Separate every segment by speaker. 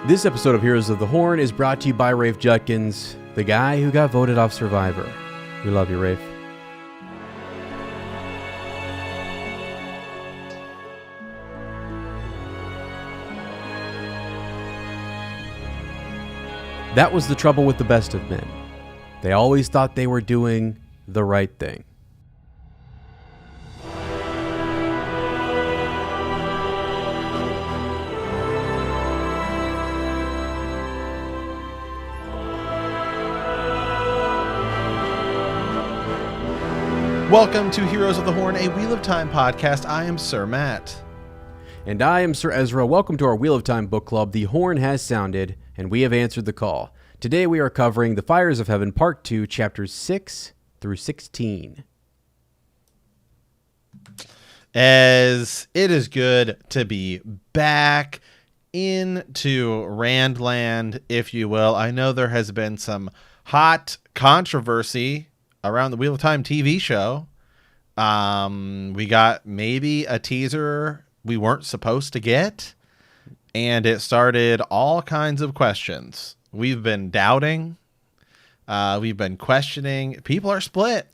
Speaker 1: This episode of Heroes of the Horn is brought to you by Rafe Judkins, the guy who got voted off Survivor. We love you, Rafe. That was the trouble with the best of men. They always thought they were doing the right thing.
Speaker 2: Welcome to Heroes of the Horn, a Wheel of Time podcast. I am Sir Matt.
Speaker 1: And I am Sir Ezra. Welcome to our Wheel of Time book club. The horn has sounded, and we have answered the call. Today we are covering The Fires of Heaven, Part 2, Chapters 6 through 16.
Speaker 2: As it is good to be back into Randland, if you will. I know there has been some hot controversy around the Wheel of Time TV show. We got maybe a teaser we weren't supposed to get, and it started all kinds of questions. We've been doubting. We've been questioning. People are split.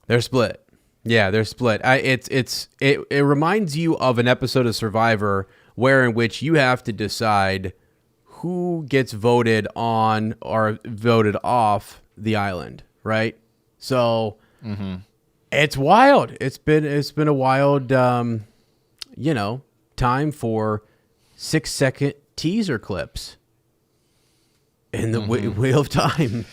Speaker 1: They're split. Yeah, they're split. It reminds you of an episode of Survivor in which you have to decide who gets voted on or voted off the island, right? So It's wild. It's been a wild, time for 6-second teaser clips in the Wheel of Time.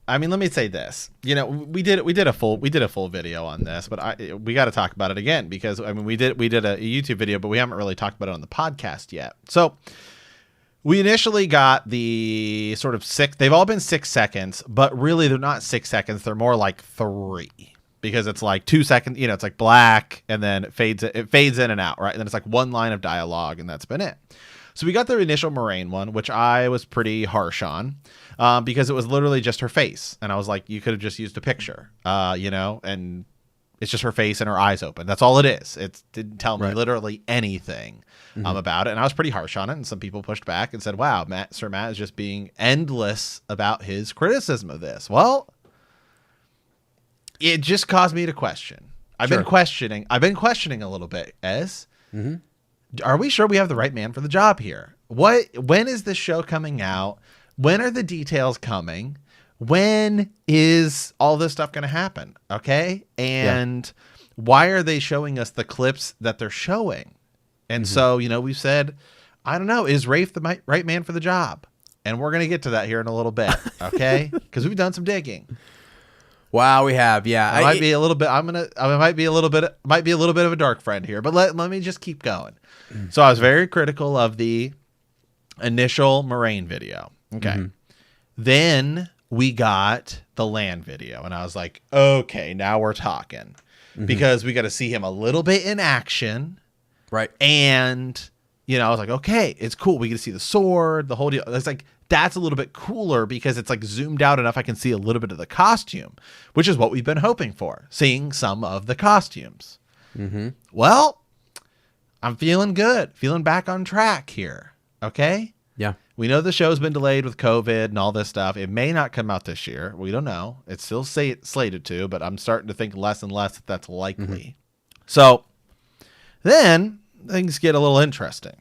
Speaker 2: I mean, let me say this. We did a full video on this, but we got to talk about it again because we did a YouTube video, but we haven't really talked about it on the podcast yet. So we initially got the sort of they've all been 6 seconds, but really they're not 6 seconds. They're more like 3 because it's like 2 seconds, it's like black and then it fades in and out, right? And then it's like one line of dialogue and that's been it. So we got the initial Moraine one, which I was pretty harsh on because it was literally just her face. And I was like, you could have just used a picture, and it's just her face and her eyes open. That's all it is. It didn't tell me literally anything about it. And I was pretty harsh on it. And some people pushed back and said, wow, Sir Matt is just being endless about his criticism of this. Well, it just caused me to question. I've been questioning a little bit, Ez. Are we sure we have the right man for the job here? When is this show coming out? When are the details coming? When is all this stuff going to happen? Okay. And why are they showing us the clips that they're showing? And so, we've said, I don't know, is Rafe the right man for the job? And we're going to get to that here in a little bit. Okay. Because we've done some digging.
Speaker 1: Wow, we have. Yeah.
Speaker 2: I might be a little bit of a dark friend here, but let me just keep going. So I was very critical of the initial Moraine video. Okay. Then we got the land video and I was like, okay, now we're talking because we got to see him a little bit in action.
Speaker 1: Right.
Speaker 2: And, I was like, okay, it's cool. We get to see the sword, the whole deal. It's like, that's a little bit cooler because it's like zoomed out enough. I can see a little bit of the costume, which is what we've been hoping for, seeing some of the costumes. Well, I'm feeling good, feeling back on track here. Okay.
Speaker 1: Yeah.
Speaker 2: We know the show's been delayed with COVID and all this stuff. It may not come out this year. We don't know. It's still slated to, but I'm starting to think less and less that that's likely. So then things get a little interesting.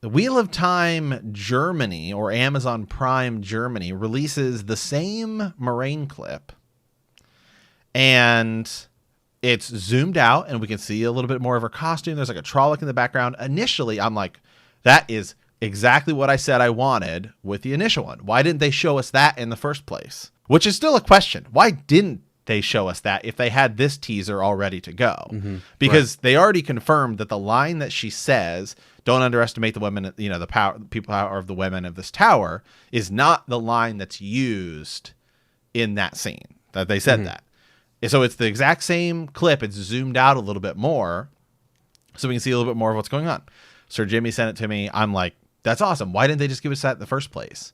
Speaker 2: The Wheel of Time Germany, or Amazon Prime Germany, releases the same Moraine clip. And it's zoomed out, and we can see a little bit more of her costume. There's like a Trolloc in the background. Initially, I'm like, that is exactly what I said I wanted with the initial one. Why didn't they show us that in the first place? Which is still a question. Why didn't they show us that if they had this teaser all ready to go? Because they already confirmed that the line that she says, don't underestimate the women, the power of the women of this tower, is not the line that's used in that scene. That they said that. So it's the exact same clip. It's zoomed out a little bit more so we can see a little bit more of what's going on. Sir Jimmy sent it to me. I'm like, that's awesome. Why didn't they just give us that in the first place?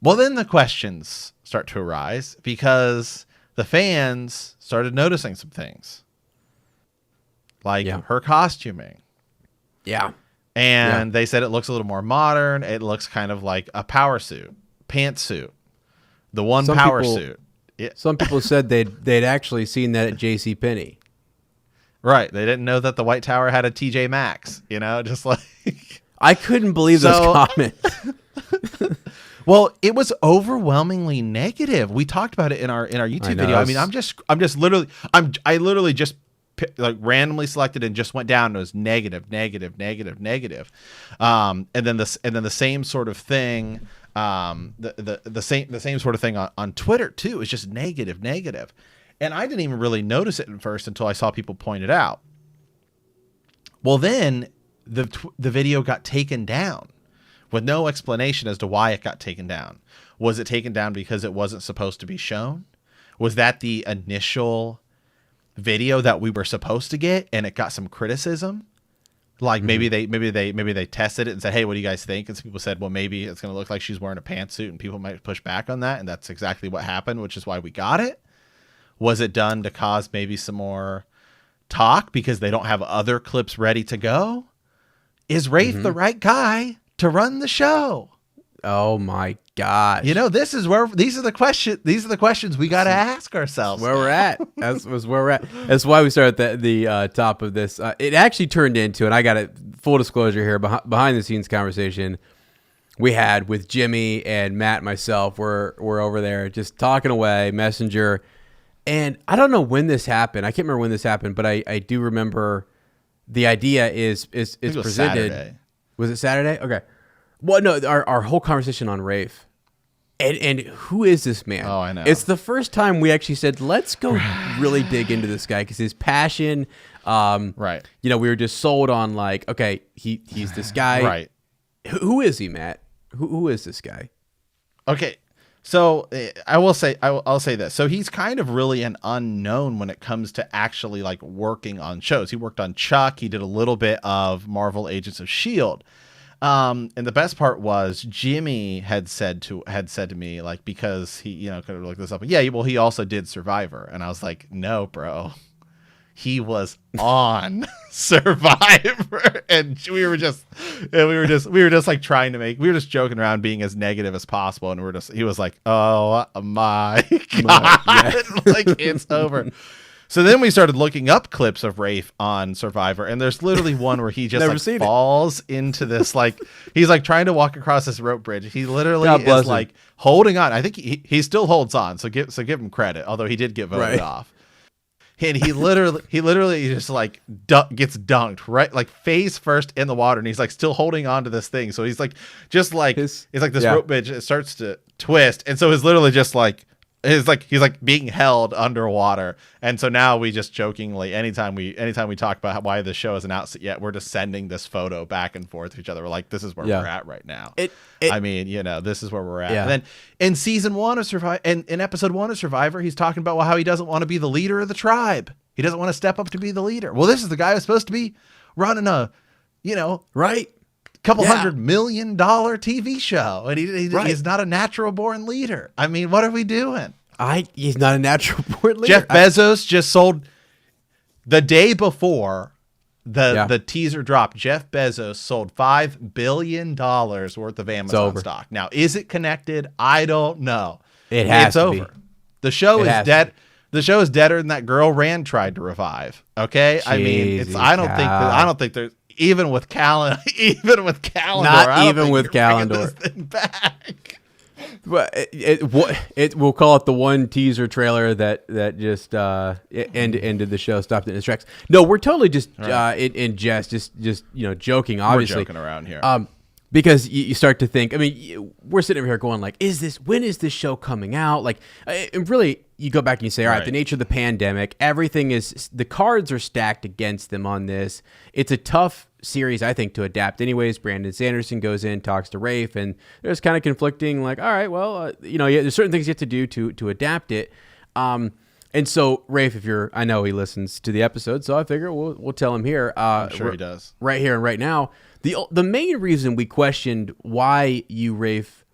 Speaker 2: Well, then the questions start to arise because the fans started noticing some things. like her costuming.
Speaker 1: Yeah.
Speaker 2: And they said it looks a little more modern. It looks kind of like a power suit, pantsuit, the one power suit.
Speaker 1: Some people said they'd actually seen that at JCPenney.
Speaker 2: Right. They didn't know that the White Tower had a TJ Maxx, just like.
Speaker 1: I couldn't believe those comments.
Speaker 2: Well, it was overwhelmingly negative. We talked about it in our YouTube video. I mean, I literally just like randomly selected and just went down. And it was negative. And then the same sort of thing. The same sort of thing on Twitter too. It's just negative. And I didn't even really notice it at first until I saw people point it out. Well, then the video got taken down with no explanation as to why it got taken down. Was it taken down because it wasn't supposed to be shown? Was that the initial video that we were supposed to get and it got some criticism? Like maybe they tested it and said, "Hey, what do you guys think?" And some people said, "Well, maybe it's going to look like she's wearing a pantsuit," and people might push back on that, and that's exactly what happened, which is why we got it. Was it done to cause maybe some more talk because they don't have other clips ready to go? Is Rafe the right guy to run the show?
Speaker 1: Oh my gosh.
Speaker 2: These are the questions we got to ask ourselves.
Speaker 1: Where we're at. That's where we're at. That's why we started at the top of this. It actually turned into, and I got it, full disclosure here, behind the scenes conversation we had with Jimmy and Matt and myself. We're over there just talking away, Messenger. And I don't know when this happened. I can't remember when this happened, but I do remember the idea is presented.
Speaker 2: Saturday.
Speaker 1: Was it Saturday? Okay. Well, no, our whole conversation on Rafe. And who is this man?
Speaker 2: Oh, I know.
Speaker 1: It's the first time we actually said, let's go really dig into this guy because his passion.
Speaker 2: Right.
Speaker 1: We were just sold on like, okay, he's this guy.
Speaker 2: Right.
Speaker 1: Who is he, Matt? Who is this guy?
Speaker 2: Okay. So I'll say this. So he's kind of really an unknown when it comes to actually like working on shows. He worked on Chuck. He did a little bit of Marvel Agents of S.H.I.E.L.D. And the best part was Jimmy had said to me, like, because he, could have looked this up. Yeah, well, he also did Survivor. And I was like, no, bro. He was on Survivor, and we were just like trying to we were just joking around being as negative as possible. And he was like, oh my God, like it's over. So then we started looking up clips of Rafe on Survivor, and there's literally one where he just like falls into this, like he's like trying to walk across this rope bridge. He literally is like holding on. I think he still holds on. So give him credit, although he did get voted off. And he literally just like gets dunked right, like face first in the water, and he's like still holding on to this thing. So he's like it's like this rope bridge. It starts to twist, and so it's literally just like he's like being held underwater. And so now we just jokingly, anytime we talk about why the show isn't out yet, we're just sending this photo back and forth to each other. We're like, this is where we're at right now. I mean, this is where we're at. Yeah. And then in season 1 of Survivor, and in episode 1 of Survivor, he's talking about how he doesn't want to be the leader of the tribe. He doesn't want to step up to be the leader. Well, this is the guy who's supposed to be running a, couple $100 million TV show, and he's not a natural born leader. I mean, what are we doing?
Speaker 1: He's not a natural born leader.
Speaker 2: Jeff Bezos just sold the day before the teaser dropped. Jeff Bezos sold $5 billion worth of Amazon stock. Now, is it connected? I don't know.
Speaker 1: It's
Speaker 2: over. The show is dead. The show is deader than that girl Rand tried to revive. Okay, I mean, I don't think there's even with Calendar.
Speaker 1: Not even with Calendar.
Speaker 2: Back.
Speaker 1: Well, we'll call it the one teaser trailer that just ended the show, stopped it in its tracks. No, we're totally just in jest, just joking. Obviously,
Speaker 2: we're joking around here.
Speaker 1: Because you start to think. I mean, we're sitting over here going like, when is this show coming out? Like, and really, you go back and you say, all right, the nature of the pandemic, the cards are stacked against them on this. It's a tough series, I think, to adapt anyways. Brandon Sanderson goes in, talks to Rafe, and there's kind of conflicting, like, all right, well, there's certain things you have to do to adapt it. And so Rafe, I know he listens to the episode, so I figure we'll tell him here.
Speaker 2: I'm sure he does.
Speaker 1: Right here and right now. The main reason we questioned why you, Rafe,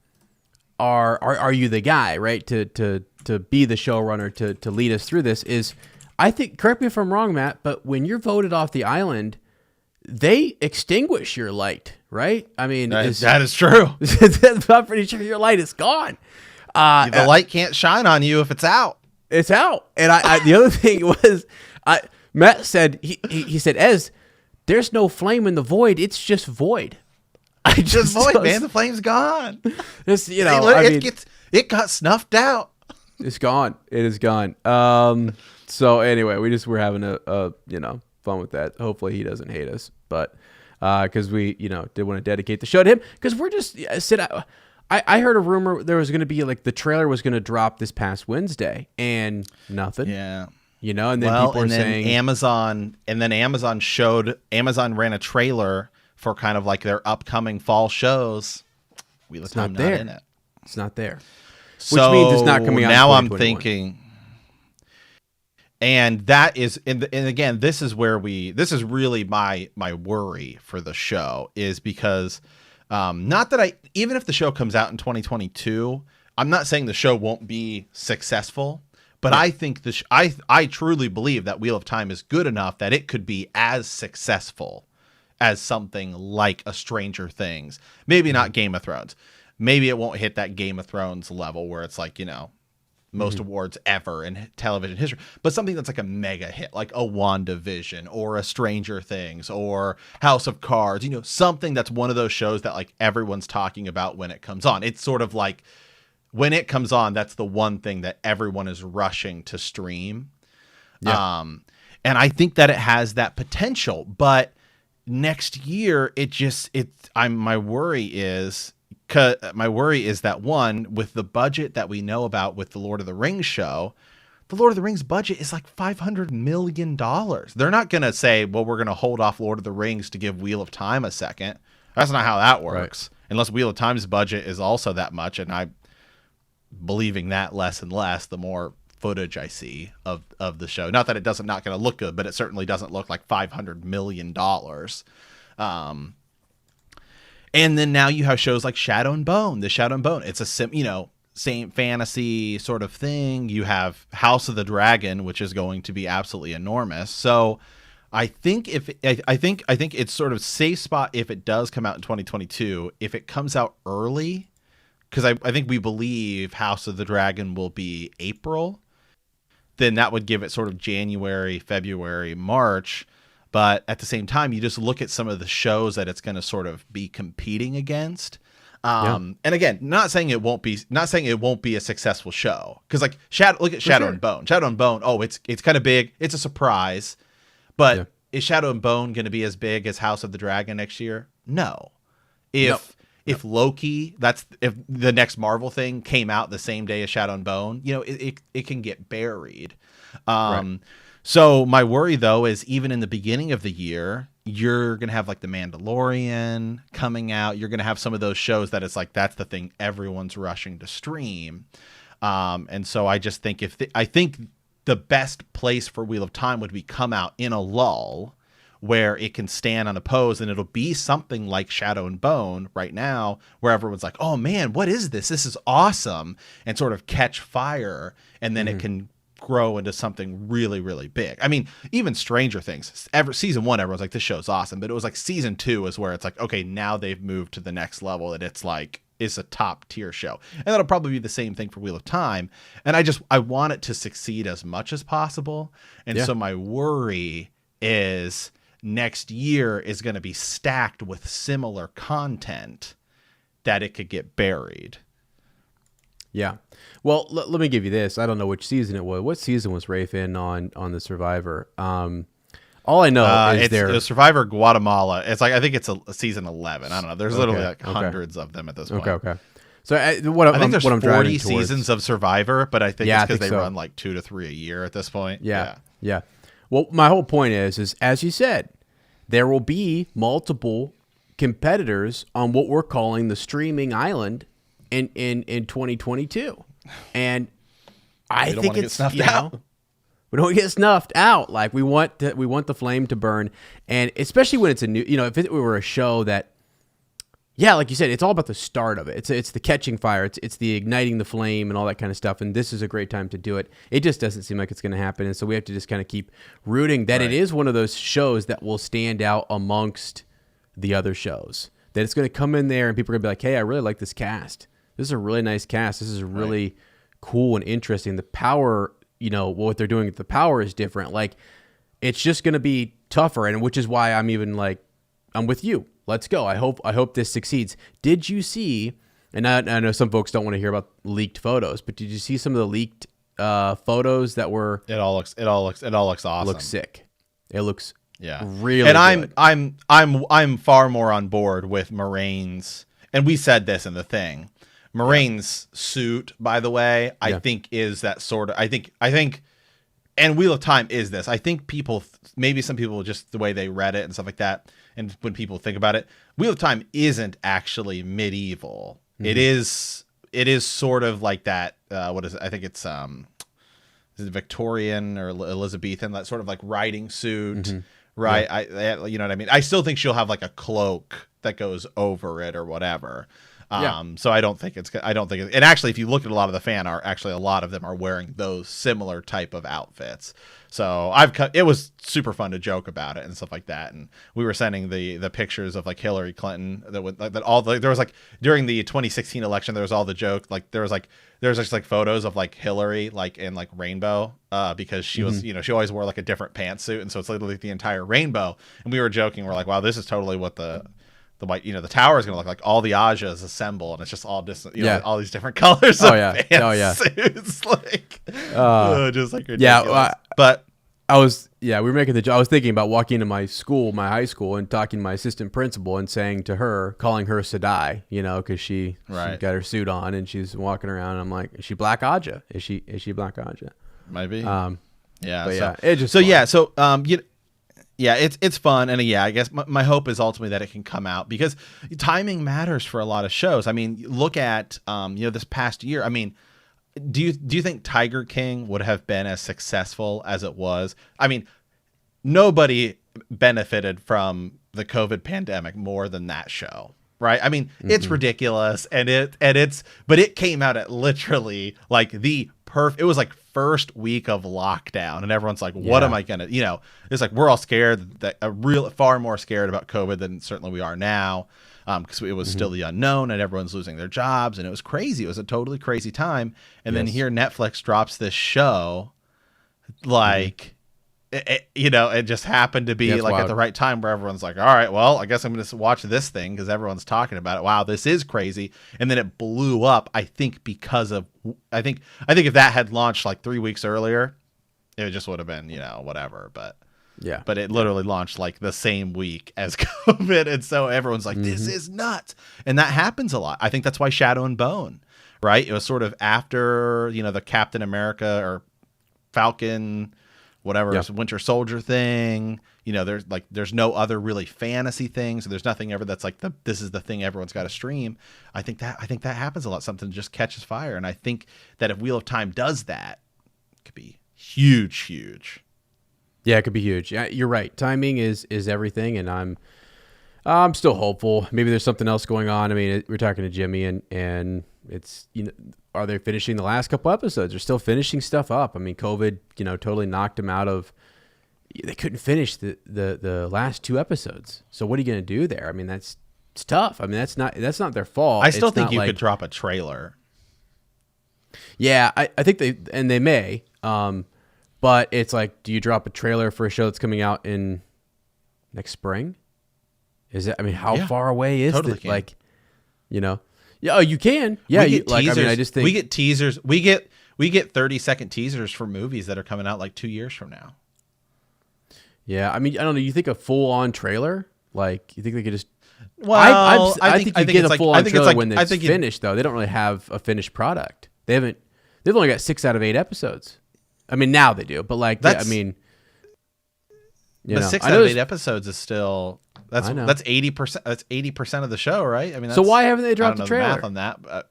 Speaker 1: are you the guy, right, to be the showrunner, to lead us through this is I think, correct me if I'm wrong, Matt, but when you're voted off the island, they extinguish your light, right? I mean,
Speaker 2: that is true.
Speaker 1: I'm pretty sure your light is gone.
Speaker 2: The light can't shine on you if it's out.
Speaker 1: It's out. And I the other thing was, Matt said, he said, Ez, there's no flame in the void. It's just void.
Speaker 2: Just void, man. The flame's gone.
Speaker 1: Just,
Speaker 2: it got snuffed out.
Speaker 1: It's gone. It is gone. So anyway, we're having a fun with that. Hopefully he doesn't hate us, but because we did want to dedicate the show to him, because we're just I heard a rumor there was going to be like the trailer was going to drop this past Wednesday and nothing.
Speaker 2: Yeah.
Speaker 1: And then people are saying
Speaker 2: Amazon ran a trailer for kind of like their upcoming fall shows. Wheel of Time not in it.
Speaker 1: It's not there.
Speaker 2: So
Speaker 1: which means it's not coming out.
Speaker 2: Now I'm thinking, and that is, and again, this is really my worry for the show, is because, not that even if the show comes out in 2022, I'm not saying the show won't be successful, but I think I truly believe that Wheel of Time is good enough that it could be as successful as something like a Stranger Things. Maybe not Game of Thrones. Maybe it won't hit that Game of Thrones level where it's like, most awards ever in television history, but something that's like a mega hit, like a WandaVision or a Stranger Things or House of Cards, something that's one of those shows that like everyone's talking about when it comes on. It's sort of like when it comes on, that's the one thing that everyone is rushing to stream. Yeah. And I think that it has that potential, but next year my worry is that, one, with the budget that we know about with the Lord of the Rings show, the Lord of the Rings budget is like $500 million. They're not going to say, well, we're going to hold off Lord of the Rings to give Wheel of Time a second. That's not how that works. Right. Unless Wheel of Time's budget is also that much. And I'm believing that less and less the more footage I see of the show. Not that it not going to look good, but it certainly doesn't look like $500 million. And then now you have shows like Shadow and Bone. The Shadow and Bone, it's a same fantasy sort of thing. You have House of the Dragon, which is going to be absolutely enormous. So I think I think it's sort of safe spot if it does come out in 2022. If it comes out early, because I think we believe House of the Dragon will be April, then that would give it sort of January, February, March. But at the same time, you just look at some of the shows that it's going to sort of be competing against. And again, not saying it won't be a successful show, because like look at Shadow and Bone. Shadow and Bone. Oh, it's kind of big. It's a surprise. But is Shadow and Bone going to be as big as House of the Dragon next year? No. If Loki, if the next Marvel thing came out the same day as Shadow and Bone, it can get buried. Right. So my worry, though, is even in the beginning of the year, you're going to have like The Mandalorian coming out. You're going to have some of those shows that it's like, that's the thing everyone's rushing to stream. And so I just think I think the best place for Wheel of Time would be come out in a lull where it can stand unopposed, and it'll be something like Shadow and Bone right now, where everyone's like, oh man, what is this? This is awesome, and sort of catch fire. And then it can grow into something really, really big. I mean, even Stranger Things, season 1, everyone's like, this show's awesome. But it was like season 2 is where it's like, okay, now they've moved to the next level, and it's like, it's a top tier show. And that'll probably be the same thing for Wheel of Time. And I want it to succeed as much as possible. And so my worry is next year is going to be stacked with similar content that it could get buried.
Speaker 1: Yeah. Well, let me give you this. I don't know which season it was. What season was Rafe in on the Survivor? All I know is
Speaker 2: it's Survivor Guatemala. It's like, I think it's a season 11. I don't know. There's literally like hundreds of them at this point.
Speaker 1: Okay. So
Speaker 2: I think there's 40 seasons of Survivor, but I think it's because they run like 2 to 3 a year at this point.
Speaker 1: Yeah. Well, my whole point is as you said, there will be multiple competitors on what we're calling the streaming island in 2022, and I think it's we don't get snuffed out. Like we want the flame to burn, and especially when it's a new. If it were a show that, Yeah, like you said, it's all about the start of it. It's the catching fire. It's the igniting the flame and all that kind of stuff. And this is a great time to do it. It just doesn't seem like it's going to happen. And so we have to just kind of keep rooting that it is one of those shows that will stand out amongst the other shows. That it's going to come in there and people are going to be like, hey, I really like this cast. This is a really nice cast. This is really cool and interesting. The power, what they're doing with the power is different. Like, it's just going to be tougher. And which is why I'm even like, I'm with you. Let's go. I hope this succeeds. Did you see, and I know some folks don't want to hear about leaked photos, but did you see some of the leaked photos that were? It all looks
Speaker 2: awesome.
Speaker 1: Looks sick. It looks
Speaker 2: really
Speaker 1: and
Speaker 2: good. I'm far more on board with Moraine's, and we said this in the thing. Moraine's suit, by the way, I think is that sort of I think and Wheel of Time is this. I think people, maybe some people, just the way they read it and stuff like that, and when people think about it, Wheel of Time isn't actually medieval. Mm-hmm. It is sort of like that. What is it? I think it's is it Victorian or Elizabethan? That sort of like riding suit, right? Yeah. You know what I mean? I still think she'll have like a cloak that goes over it or whatever. So I don't think and actually, if you look at a lot of the fan art, actually a lot of them are wearing those similar type of outfits. So it was super fun to joke about it and stuff like that. And we were sending the pictures of like Hillary Clinton there was like during the 2016 election, there was all the joke, like there was just like photos of like Hillary like in like rainbow, because she was, she always wore like a different pantsuit. And so it's literally the entire rainbow. And we were joking. We're like, wow, this is totally what the white, the tower is going to look like. All the Ajas assemble, and it's just all different, all these different colors. Pantsuits, like, just like ridiculous. But
Speaker 1: we were making I was thinking about walking into my high school, and talking to my assistant principal and saying to her, calling her Sadai, because she got her suit on and she's walking around. And I'm like, is she Black Aja? Is she Black Aja?
Speaker 2: Maybe. It's fun. And I guess my hope is ultimately that it can come out, because timing matters for a lot of shows. I mean, look at, this past year. I mean, do you think Tiger King would have been as successful as it was? I mean, nobody benefited from the COVID pandemic more than that show, right? I mean, it's ridiculous, but it came out at literally like the it was like first week of lockdown, and everyone's like, what am I gonna, it's like we're all scared, far more scared about COVID than certainly we are now, because it was still the unknown, and everyone's losing their jobs, and it was crazy. It was a totally crazy time. And then here Netflix drops this show, like it just happened to be like wild. At the right time, where everyone's like, all right, well, I guess I'm going to watch this thing because everyone's talking about it. Wow, this is crazy. And then it blew up, I think, because of, I think if that had launched like 3 weeks earlier, it just would have been, whatever. But it literally launched like the same week as COVID. And so everyone's like, this is nuts. And that happens a lot. I think that's why Shadow and Bone, right? It was sort of after, the Captain America or Falcon, whatever, Winter Soldier thing, there's no other really fantasy things. So there's nothing ever that's like this is the thing everyone's got to stream. I think that happens a lot. Something just catches fire. And I think that if Wheel of Time does that, it could be huge.
Speaker 1: Yeah, it could be huge. Yeah, you're right. Timing is everything. And I'm still hopeful. Maybe there's something else going on. I mean, we're talking to Jimmy and it's, are they finishing the last couple episodes? They're still finishing stuff up. I mean, COVID, totally knocked them out of, they couldn't finish the last 2 episodes. So what are you going to do there? I mean, it's tough. I mean, that's not their fault.
Speaker 2: I still think you could drop a trailer.
Speaker 1: Yeah, I think they may, but it's like, do you drop a trailer for a show that's coming out in next spring? Is it, I mean, how far away is it? Like, yeah, you can. Yeah, I just think
Speaker 2: we get teasers. We get 30-second teasers for movies that are coming out like 2 years from now.
Speaker 1: Yeah, I mean, I don't know. You think a full-on trailer? Like, you think they could just?
Speaker 2: Well,
Speaker 1: I think you get a full-on trailer when it's finished, though. They don't really have a finished product. They've only got 6 out of 8 episodes. I mean, now they do, but like, I mean,
Speaker 2: 6 out of 8 episodes is still. That's 80%. That's 80% of the show, right? I mean,
Speaker 1: so why haven't they dropped the trailer?
Speaker 2: The math on that. But,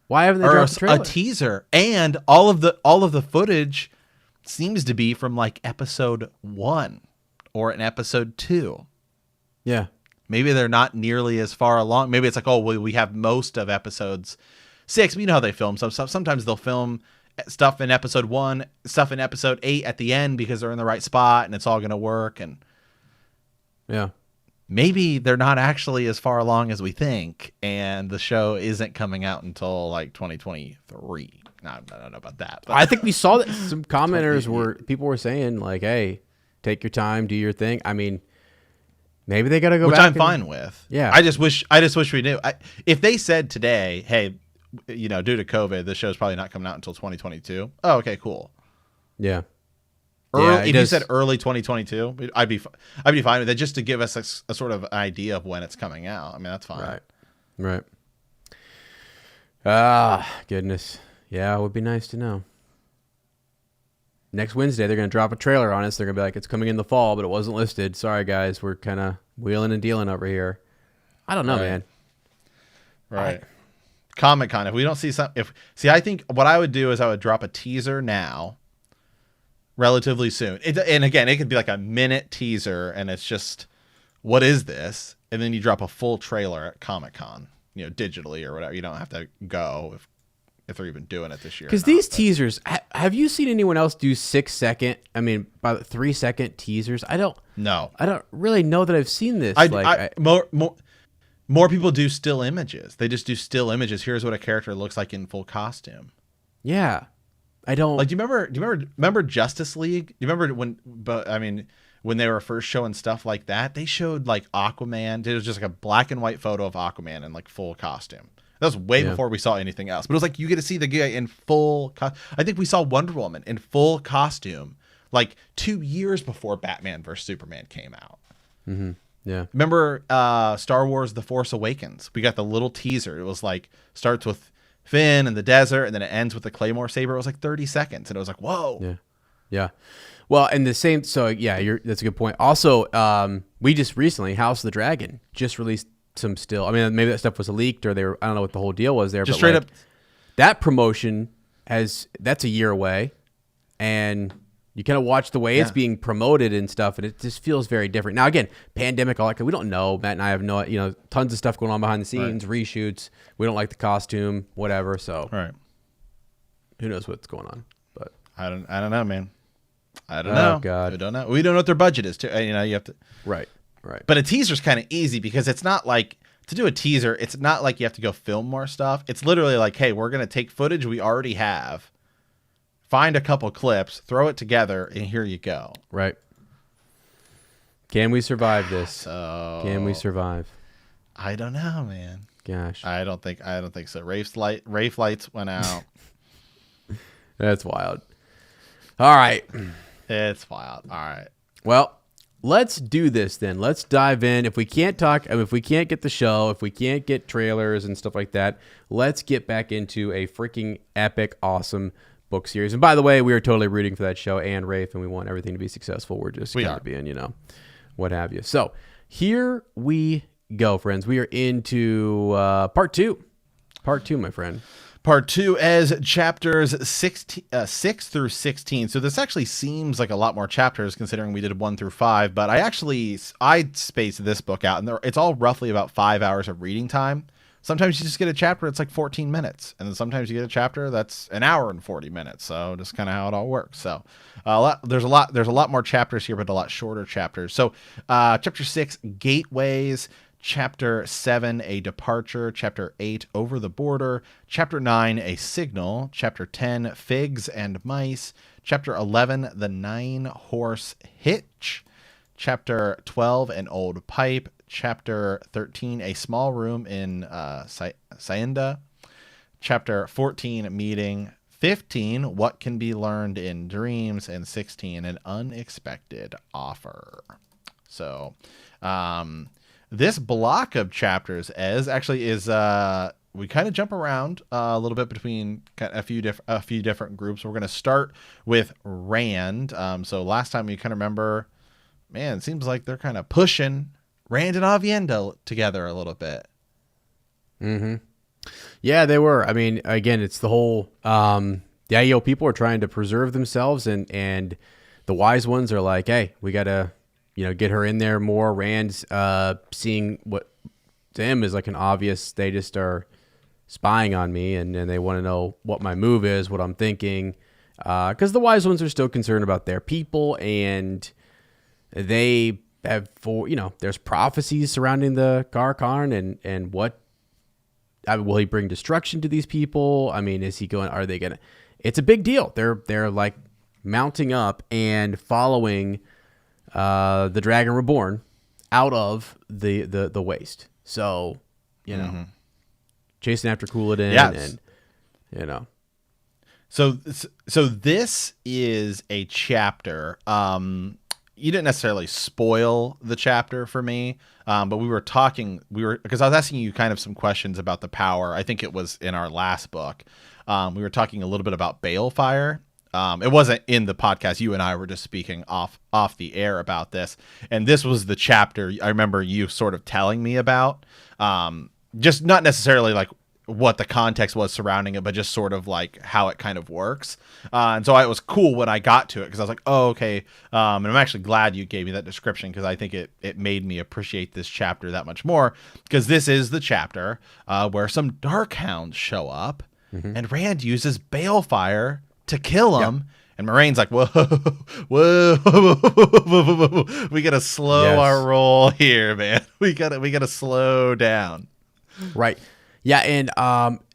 Speaker 1: why haven't they dropped the trailer?
Speaker 2: A teaser, and all of the footage seems to be from like episode 1 or an episode 2.
Speaker 1: Yeah,
Speaker 2: Maybe they're not nearly as far along. Maybe it's like, oh, we have most of episodes 6. But you know how they film. So sometimes they'll film stuff in episode 1, stuff in episode 8 at the end because they're in the right spot and it's all going to work. And
Speaker 1: yeah,
Speaker 2: maybe they're not actually as far along as we think, and the show isn't coming out until like 2023. I don't know about that. But
Speaker 1: I think we saw that some commenters people were saying like, hey, take your time, do your thing. I mean, maybe they got to go
Speaker 2: which
Speaker 1: back.
Speaker 2: I'm fine with.
Speaker 1: Yeah.
Speaker 2: I just wish we knew. If they said today, hey, you know, due to COVID, this show's probably not coming out until 2022. Oh, okay, cool.
Speaker 1: Yeah.
Speaker 2: If you said early 2022, I'd be fine with it, just to give us a sort of idea of when it's coming out. I mean, that's fine.
Speaker 1: Right. Ah, goodness. Yeah, it would be nice to know. Next Wednesday, they're going to drop a trailer on us. They're going to be like, it's coming in the fall, but it wasn't listed. Sorry, guys. We're kind of wheeling and dealing over here. I don't know, man.
Speaker 2: Right. Comic-Con. If we don't see I think what I would do is I would drop a teaser now, relatively soon. And again, it could be like a minute teaser, and it's just, what is this? And then you drop a full trailer at Comic-Con, you know, digitally or whatever. You don't have to go if they're even doing it this year.
Speaker 1: Because these teasers, have you seen anyone else do 6-second, I mean, by 3-second teasers? I don't really know that I've seen this.
Speaker 2: More people do still images. They just do still images. Here's what a character looks like in full costume.
Speaker 1: Yeah. I don't
Speaker 2: like. Do you remember Justice League? Do you remember when they were first showing stuff like that? They showed like Aquaman. It was just like a black and white photo of Aquaman in like full costume. That was way before we saw anything else. But it was like you get to see the guy in full. I think we saw Wonder Woman in full costume like 2 years before Batman vs Superman came out.
Speaker 1: Mm-hmm. Yeah.
Speaker 2: Remember Star Wars: The Force Awakens? We got the little teaser. It was like starts with Finn in the desert, and then it ends with the Claymore saber. It was like 30 seconds, and it was like, whoa.
Speaker 1: Yeah. Yeah. Well, and the same. So yeah, that's a good point. Also, we just recently House of the Dragon just released some still. I mean, maybe that stuff was leaked, or I don't know what the whole deal was there.
Speaker 2: Just
Speaker 1: but
Speaker 2: straight
Speaker 1: like,
Speaker 2: up.
Speaker 1: That promotion that's a year away, and you kind of watch the way it's being promoted and stuff, and it just feels very different. Now, again, pandemic, all that, we don't know. Matt and I have tons of stuff going on behind the scenes, reshoots. We don't like the costume, whatever. So, who knows what's going on? But
Speaker 2: I don't know, man. I don't know.
Speaker 1: God,
Speaker 2: we don't know. We don't know what their budget is. Too. You have to.
Speaker 1: Right.
Speaker 2: But a teaser's kind of easy because it's not like to do a teaser. It's not like you have to go film more stuff. It's literally like, hey, we're gonna take footage we already have. Find a couple clips, throw it together, and here you go.
Speaker 1: Right. Can we survive this? Can we survive?
Speaker 2: I don't know, man.
Speaker 1: Gosh.
Speaker 2: I don't think so. Rafe lights went out.
Speaker 1: That's wild. All right.
Speaker 2: It's wild. All right.
Speaker 1: Well, let's do this then. Let's dive in. If we can't if we can't get the show, if we can't get trailers and stuff like that, let's get back into a freaking epic, awesome book series. And by the way, we are totally rooting for that show and Rafe, and we want everything to be successful. We're just kind of being, what have you. So here we go, friends. We are into part two. Part two, my friend.
Speaker 2: Part 2 as chapters 6 through 16. So this actually seems like a lot more chapters considering we did 1 through 5, but I spaced this book out, and it's all roughly about 5 hours of reading time. Sometimes you just get a chapter, it's like 14 minutes. And then sometimes you get a chapter that's an hour and 40 minutes. So just kind of how it all works. So there's a lot more chapters here, but a lot shorter chapters. So chapter 6, Gateways. Chapter 7, A Departure. Chapter 8, Over the Border. Chapter 9, A Signal. Chapter 10, Figs and Mice. Chapter 11, The 9-Horse Hitch. Chapter 12, An Old Pipe. Chapter 13, A Small Room in Syenda. Chapter 14, Meeting. 15, What Can Be Learned in Dreams. And 16, An Unexpected Offer. So, this block of chapters is we kind of jump around a little bit between a few different groups. We're going to start with Rand. So last time you kind of remember, man, it seems like they're kind of pushing Rand and Aviendha together a little bit.
Speaker 1: Mm-hmm. Yeah, they were. I mean, again, it's the whole people are trying to preserve themselves, and the wise ones are like, hey, we gotta get her in there more. Rand's seeing what to him is like an obvious, they just are spying on me, and they want to know what my move is, what I'm thinking, because the wise ones are still concerned about their people, and they have there's prophecies surrounding the Garkon, and what will he bring destruction to these people? I mean, is he going? Are they gonna? It's a big deal. They're like mounting up and following the Dragon Reborn out of the waste. So chasing after Couladin, and
Speaker 2: So this is a chapter. You didn't necessarily spoil the chapter for me, but because I was asking you kind of some questions about the power. I think it was in our last book. We were talking a little bit about Balefire. It wasn't in the podcast. You and I were just speaking off the air about this. And this was the chapter I remember you sort of telling me about. Just not necessarily like what the context was surrounding it, but just sort of like how it kind of works. And so it was cool when I got to it, because I was like, oh, okay. And I'm actually glad you gave me that description, because I think it made me appreciate this chapter that much more, because this is the chapter where some Darkhounds show up, and Rand uses Balefire to kill him. Yeah. And Moraine's like, whoa, we got to slow our roll here, man. We got to slow down.
Speaker 1: Right. Yeah, and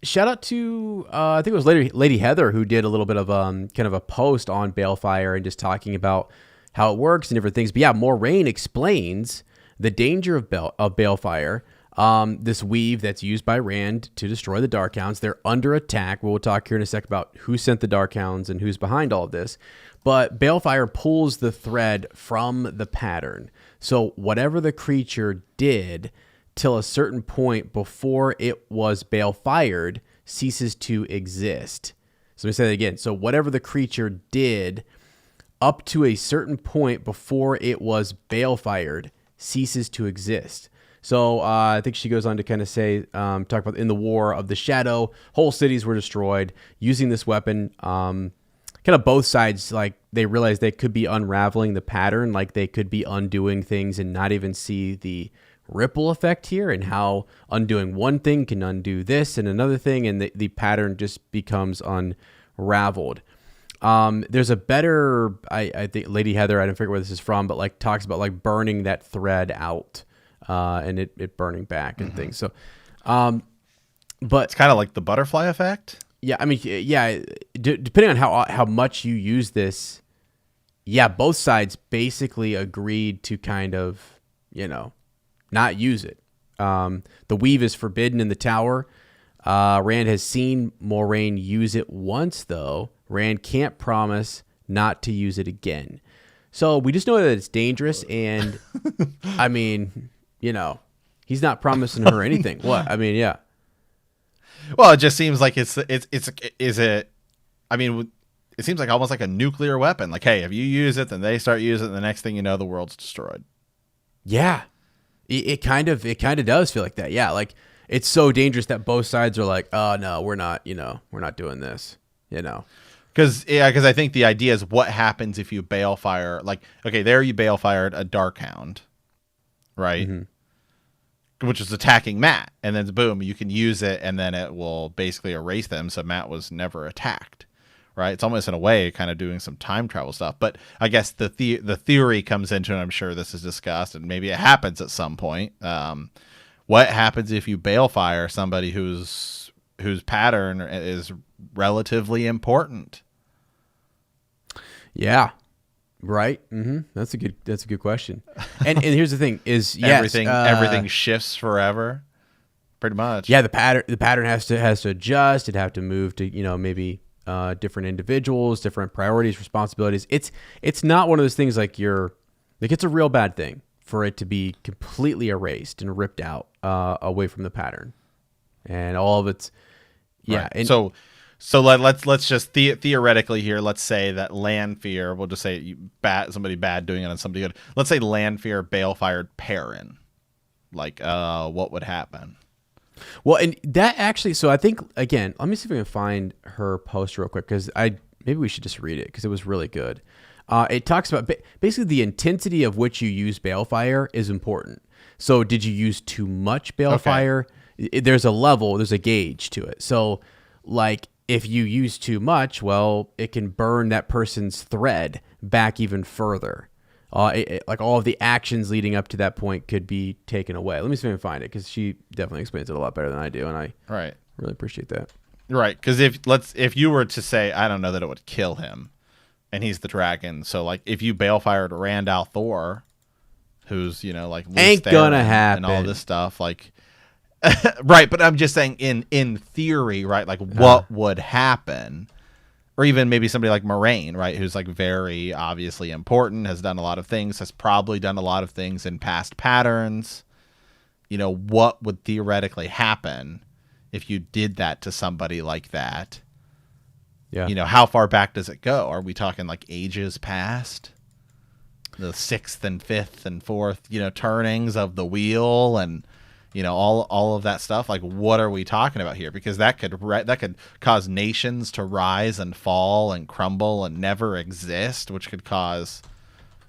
Speaker 1: shout out to I think it was Lady Heather, who did a little bit of kind of a post on Balefire and just talking about how it works and different things. But yeah, Moraine explains the danger of Balefire, this weave that's used by Rand to destroy the Darkhounds. They're under attack. We'll talk here in a sec about who sent the Darkhounds and who's behind all of this. But Balefire pulls the thread from the pattern. So whatever the creature did till a certain point before it was Balefired ceases to exist. So let me say that again. So whatever the creature did up to a certain point before it was Balefired ceases to exist. So I think she goes on to kind of say, talk about in the War of the Shadow, whole cities were destroyed using this weapon. Kind of both sides, like they realized they could be unraveling the pattern, like they could be undoing things and not even see the ripple effect here, and how undoing one thing can undo this and another thing, and the pattern just becomes unraveled. There's a better, I think Lady Heather, I don't figure where this is from, but like talks about like burning that thread out, and it burning back and things. So, but
Speaker 2: it's kind of like the butterfly effect.
Speaker 1: Yeah, I mean, yeah, depending on how much you use this, yeah, both sides basically agreed to kind of, not use it. The weave is forbidden in the tower. Rand has seen Moraine use it once, though. Rand can't promise not to use it again. So we just know that it's dangerous, and I mean, he's not promising her anything. What? I mean, yeah.
Speaker 2: Well, it just seems like it seems like almost like a nuclear weapon. Like, hey, if you use it, then they start using it, and the next thing you know, the world's destroyed.
Speaker 1: Yeah. It kind of does feel like that. Yeah, like it's so dangerous that both sides are like, oh no, we're not doing this. Because
Speaker 2: I think the idea is what happens if you Balefire. Like, okay, there you Balefired a Darkhound, right? Mm-hmm. Which is attacking Matt, and then boom, you can use it, and then it will basically erase them, so Matt was never attacked. Right, it's almost in a way kind of doing some time travel stuff, but I guess the theory comes into it. I'm sure this is discussed, and maybe it happens at some point. What happens if you Balefire somebody whose pattern is relatively important?
Speaker 1: Yeah, right. That's a good question. And here's the thing: is yes,
Speaker 2: everything shifts forever, pretty much.
Speaker 1: Yeah, the pattern has to adjust. It'd have to move to maybe. Different individuals, different priorities, responsibilities. It's not one of those things like it's a real bad thing for it to be completely erased and ripped out away from the pattern, and all of it's
Speaker 2: Right. And so let's just theoretically here. Let's say that Lanfear. We'll just say somebody bad doing it on somebody good. Let's say Lanfear Balefired Perrin. Like, what would happen?
Speaker 1: Well, and that actually, so I think, again, let me see if I can find her post real quick, because maybe we should just read it, because it was really good. It talks about basically the intensity of which you use balefire is important. So did you use too much balefire? Okay. There's a level, there's a gauge to it. So like if you use too much, well, it can burn that person's thread back even further. Like all of the actions leading up to that point could be taken away. Let me see if I can find it, because she definitely explains it a lot better than I do, and I really appreciate that.
Speaker 2: Right, because if you were to say, I don't know that it would kill him, and he's the dragon, so like if you balefire to Randall Thor, who's like
Speaker 1: ain't gonna happen,
Speaker 2: and all this stuff, like right. But I'm just saying, in theory, right? Like what would happen? Or even maybe somebody like Moraine, right, who's like very obviously important, has done a lot of things, has probably done a lot of things in past patterns. What would theoretically happen if you did that to somebody like that? Yeah. How far back does it go? Are we talking like ages past? The 6th and 5th and 4th, turnings of the wheel and all of that stuff. Like, what are we talking about here? Because that could cause nations to rise and fall and crumble and never exist, which could cause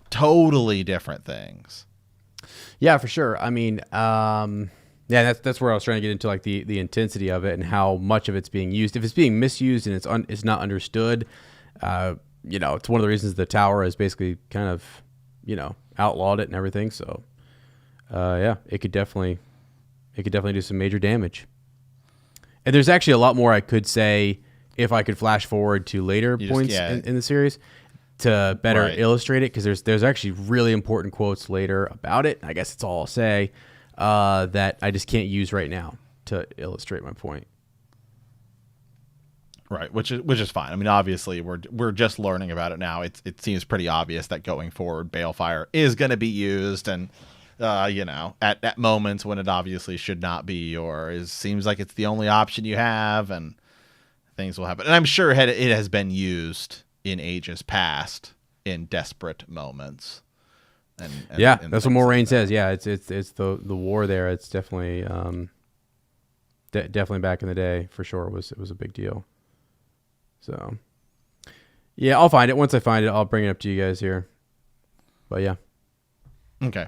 Speaker 2: totally different things.
Speaker 1: Yeah, for sure. I mean, that's where I was trying to get into, like the intensity of it and how much of it's being used. If it's being misused and it's not understood, it's one of the reasons the tower is basically kind of, outlawed it and everything. So, it could definitely do some major damage. And there's actually a lot more I could say if I could flash forward to later points in the series to better illustrate it, because there's actually really important quotes later about it. I guess it's all I'll say that I just can't use right now to illustrate my point.
Speaker 2: Right, which is fine. I mean, obviously, we're just learning about it now. It seems pretty obvious that going forward, balefire is going to be used, and at moments when it obviously should not be, or seems like it's the only option you have, and things will happen. And I'm sure it has been used in ages past in desperate moments. And
Speaker 1: that's what Moraine says. Yeah, it's the war there. It's definitely definitely back in the day for sure. It was a big deal. So yeah, I'll find it. Once I find it, I'll bring it up to you guys here. But yeah.
Speaker 2: Okay.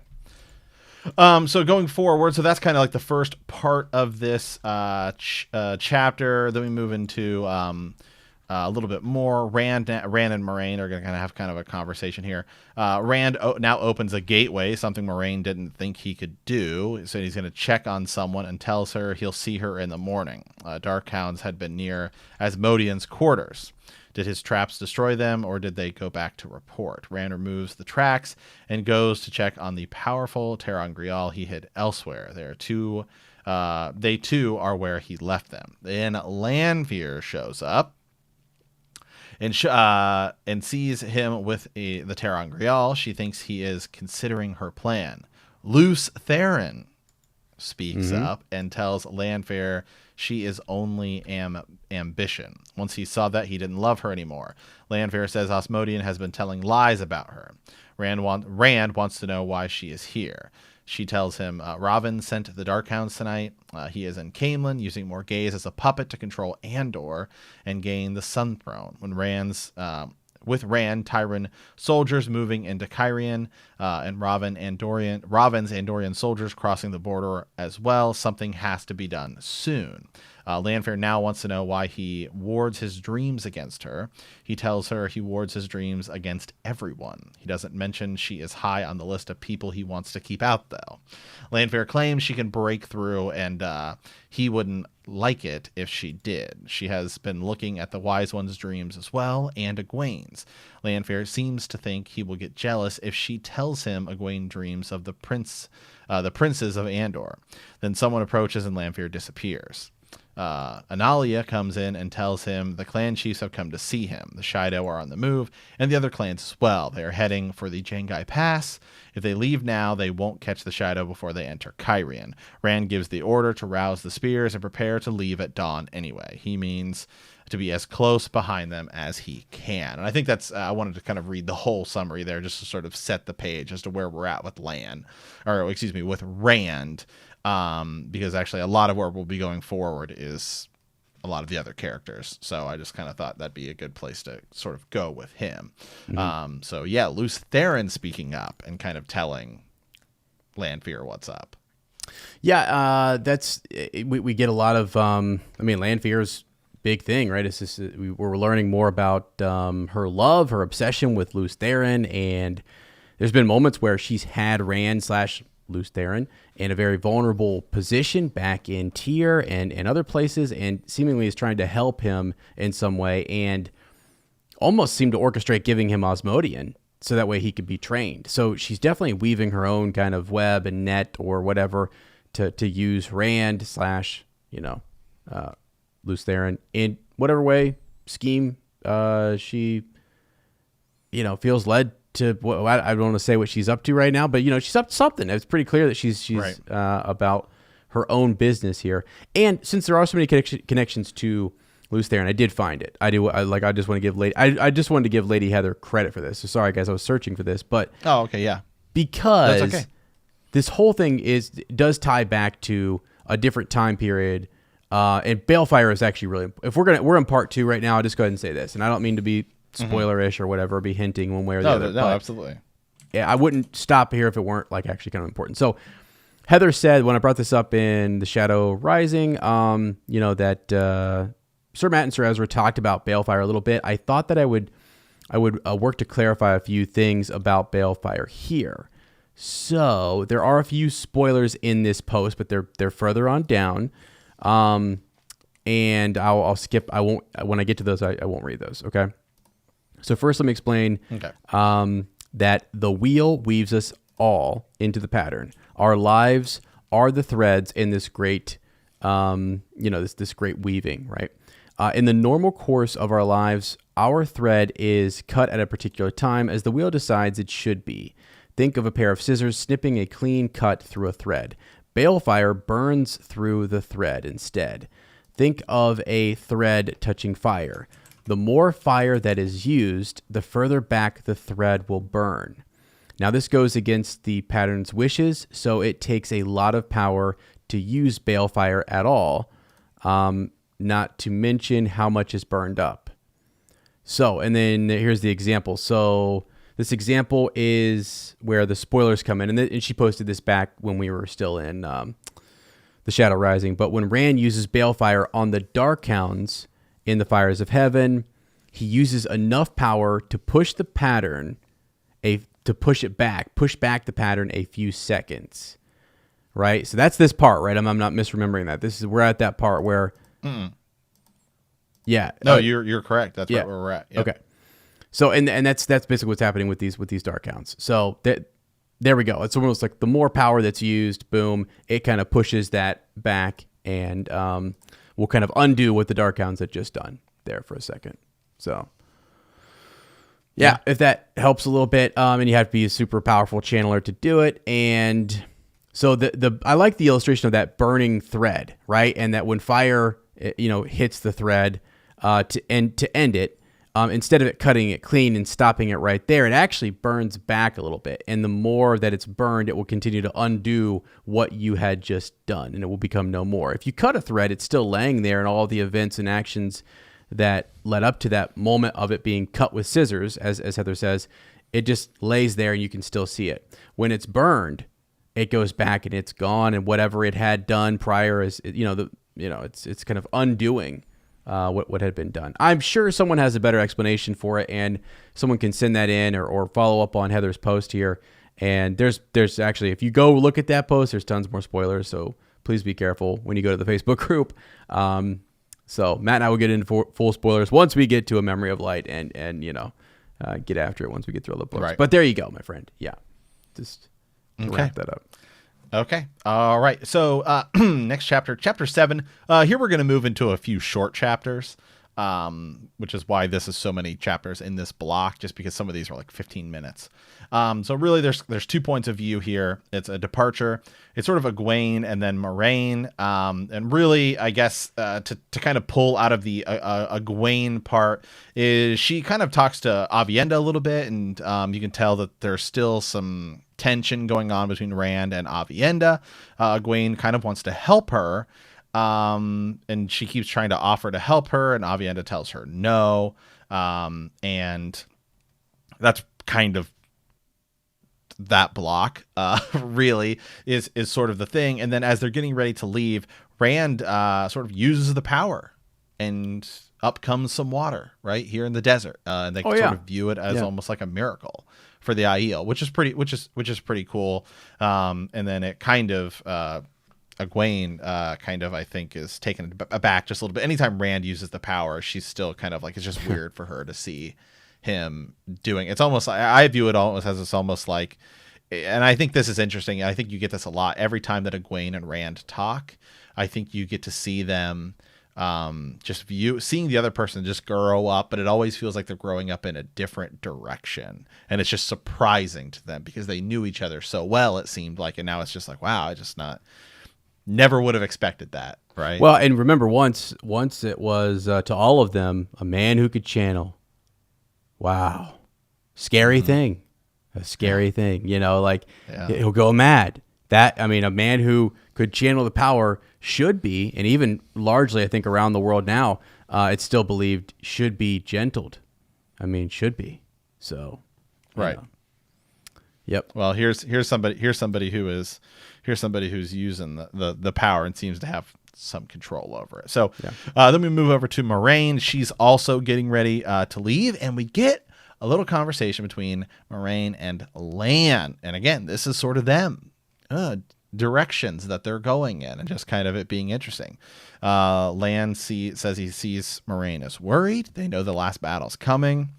Speaker 2: So going forward, so that's kind of like the first part of this chapter. Then we move into a little bit more. Rand and Moraine are going to have kind of a conversation here. Rand now opens a gateway, something Moraine didn't think he could do. So he's going to check on someone and tells her he'll see her in the morning. Darkhounds had been near Asmodean's quarters. Did his traps destroy them, or did they go back to report? Rand removes the tracks and goes to check on the powerful Tarmon Gai'don he hid elsewhere. They too are where he left them. Then Lanfear shows up and sees him with the Tarmon Gai'don. She thinks he is considering her plan. Luce Theron speaks up and tells Lanfear she is only ambition. Once he saw that, he didn't love her anymore. Lanfear says Asmodean has been telling lies about her. Rand wants to know why she is here. She tells him Robin sent the Darkhounds tonight. He is in Caemlyn, using Morgaze as a puppet to control Andor and gain the Sun Throne. With Rand, Tyrant soldiers moving into Cairhien, and Robin's Andorian soldiers crossing the border as well, something has to be done soon. Lanfear now wants to know why he wards his dreams against her. He tells her he wards his dreams against everyone. He doesn't mention she is high on the list of people he wants to keep out, though. Lanfear claims she can break through, and he wouldn't like it if she did. She has been looking at the Wise One's dreams as well, and Egwene's. Lanfear seems to think he will get jealous if she tells him Egwene dreams of the princes of Andor. Then someone approaches and Lanfear disappears. Analia comes in and tells him the clan chiefs have come to see him. The Shido are on the move, and the other clans as well. They are heading for the Jangai Pass. If they leave now, they won't catch the Shido before they enter Cairhien. Rand gives the order to rouse the spears and prepare to leave at dawn anyway. He means to be as close behind them as he can. And I think that's, I wanted to kind of read the whole summary there just to sort of set the page as to where we're at with with Rand. Because actually a lot of where we'll be going forward is a lot of the other characters. So I just kind of thought that'd be a good place to sort of go with him. So yeah, Luce Theron speaking up and kind of telling Lanfear what's up.
Speaker 1: Yeah, that's we get a lot of. Lanfear's big thing, right? It's just we're learning more about her love, her obsession with Luce Theron, and there's been moments where she's had Rand / Luce Theron in a very vulnerable position back in Tyr and other places, and seemingly is trying to help him in some way, and almost seemed to orchestrate giving him Osmodian so that way he could be trained. So she's definitely weaving her own kind of web and net or whatever to use Rand / Luce Theron in whatever way scheme she feels led to. I don't want to say what she's up to right now, but she's up to something. It's pretty clear that she's right. About her own business here. And since there are so many connections to Luce Theron, I did find it. I just want to give I just wanted to give Lady Heather credit for this. So sorry guys, I was searching for this, but
Speaker 2: okay, yeah,
Speaker 1: because
Speaker 2: that's okay.
Speaker 1: This whole thing does tie back to a different time period. And Balefire is actually really. If we're in part 2 right now, I'll just go ahead and say this, and I don't mean to be spoilerish or whatever, or be hinting one way or the other.
Speaker 2: No, absolutely.
Speaker 1: Yeah, I wouldn't stop here if it weren't actually kind of important. So, Heather said when I brought this up in the Shadow Rising, that Sir Matt and Sir Ezra talked about Balefire a little bit. I thought that I would work to clarify a few things about Balefire here. So there are a few spoilers in this post, but they're further on down. And I'll skip. I won't. When I get to those, I won't read those. Okay. So first, let me explain. Okay. That the wheel weaves us all into the pattern. Our lives are the threads in this great, this great weaving, right? In the normal course of our lives, our thread is cut at a particular time as the wheel decides it should be. Think of a pair of scissors snipping a clean cut through a thread. Balefire burns through the thread instead. Think of a thread touching fire. The more fire that is used, the further back the thread will burn. Now, this goes against the pattern's wishes, so it takes a lot of power to use Balefire at all, not to mention how much is burned up. So, and then here's the example. So, this example is where the spoilers come in, and she posted this back when we were still in the Shadow Rising. But when Rand uses Balefire on the Darkhounds in the Fires of Heaven, he uses enough power to push the pattern, push back the pattern a few seconds, right? So that's this part, right? I'm not misremembering that. We're at that part where, yeah.
Speaker 2: No, you're correct. That's right where we're at. Yep.
Speaker 1: Okay. So and that's basically what's happening with these Darkhounds. So there we go. It's almost like the more power that's used, boom, it kind of pushes that back, and we'll kind of undo what the Darkhounds had just done there for a second. So yeah, if that helps a little bit, and you have to be a super powerful channeler to do it. And so I like the illustration of that burning thread, right? And that when fire hits the thread to end it. Instead of it cutting it clean and stopping it right there, it actually burns back a little bit. And the more that it's burned, it will continue to undo what you had just done, and it will become no more. If you cut a thread, it's still laying there, and all the events and actions that led up to that moment of it being cut with scissors, as Heather says, it just lays there and you can still see it. When it's burned, it goes back and it's gone, and whatever it had done prior is, it's kind of undoing what had been done. I'm sure someone has a better explanation for it, and someone can send that in or follow up on Heather's post here. And there's actually, if you go look at that post, there's tons more spoilers. So please be careful when you go to the Facebook group. So Matt and I will get into full spoilers once we get to A Memory of Light and get after it once we get through all the books. Right. But there you go, my friend. Yeah. Just wrap that up.
Speaker 2: Okay. All right. So next chapter, chapter 7. Here we're going to move into a few short chapters, which is why this is so many chapters in this block, just because some of these are like 15 minutes. So really there's 2 points of view here. It's a departure. It's sort of Egwene and then Moraine. And really, I guess, to kind of pull out of the Egwene part is she kind of talks to Aviendha a little bit, and you can tell that there's still some tension going on between Rand and Aviendha. Egwene kind of wants to help her, And she keeps trying to offer to help her, and Aviendha tells her no. And that's kind of that block, really is sort of the thing. And then as they're getting ready to leave, Rand sort of uses the power, and up comes some water right here in the desert. And they sort of view it as almost like a miracle for the Aiel, which is pretty cool. And then it kind of Egwene kind of, I think, is taken aback just a little bit. Anytime Rand uses the power, she's still kind of like, it's just weird for her to see him doing. It's almost like, I view it almost as, it's almost like, and I think this is interesting. I think you get this a lot every time that Egwene and Rand talk. I think you get to see them seeing the other person just grow up, but it always feels like they're growing up in a different direction, and it's just surprising to them because they knew each other so well, it seemed like, and now it's just like, wow, never would have expected that, right?
Speaker 1: Well, and remember, once it was to all of them, a man who could channel. Wow, scary thing, a scary thing. He'll go mad. A man who could channel the power should be, and even largely, I think, around the world now, it's still believed should be gentled. Should be. So,
Speaker 2: right.
Speaker 1: Yep.
Speaker 2: Well, here's somebody who's using the power and seems to have some control over it. So then we move over to Moraine. She's also getting ready to leave, and we get a little conversation between Moraine and Lan. And again, this is sort of them directions that they're going in, and just kind of it being interesting. Lan says he sees Moraine as worried. They know the last battle's coming.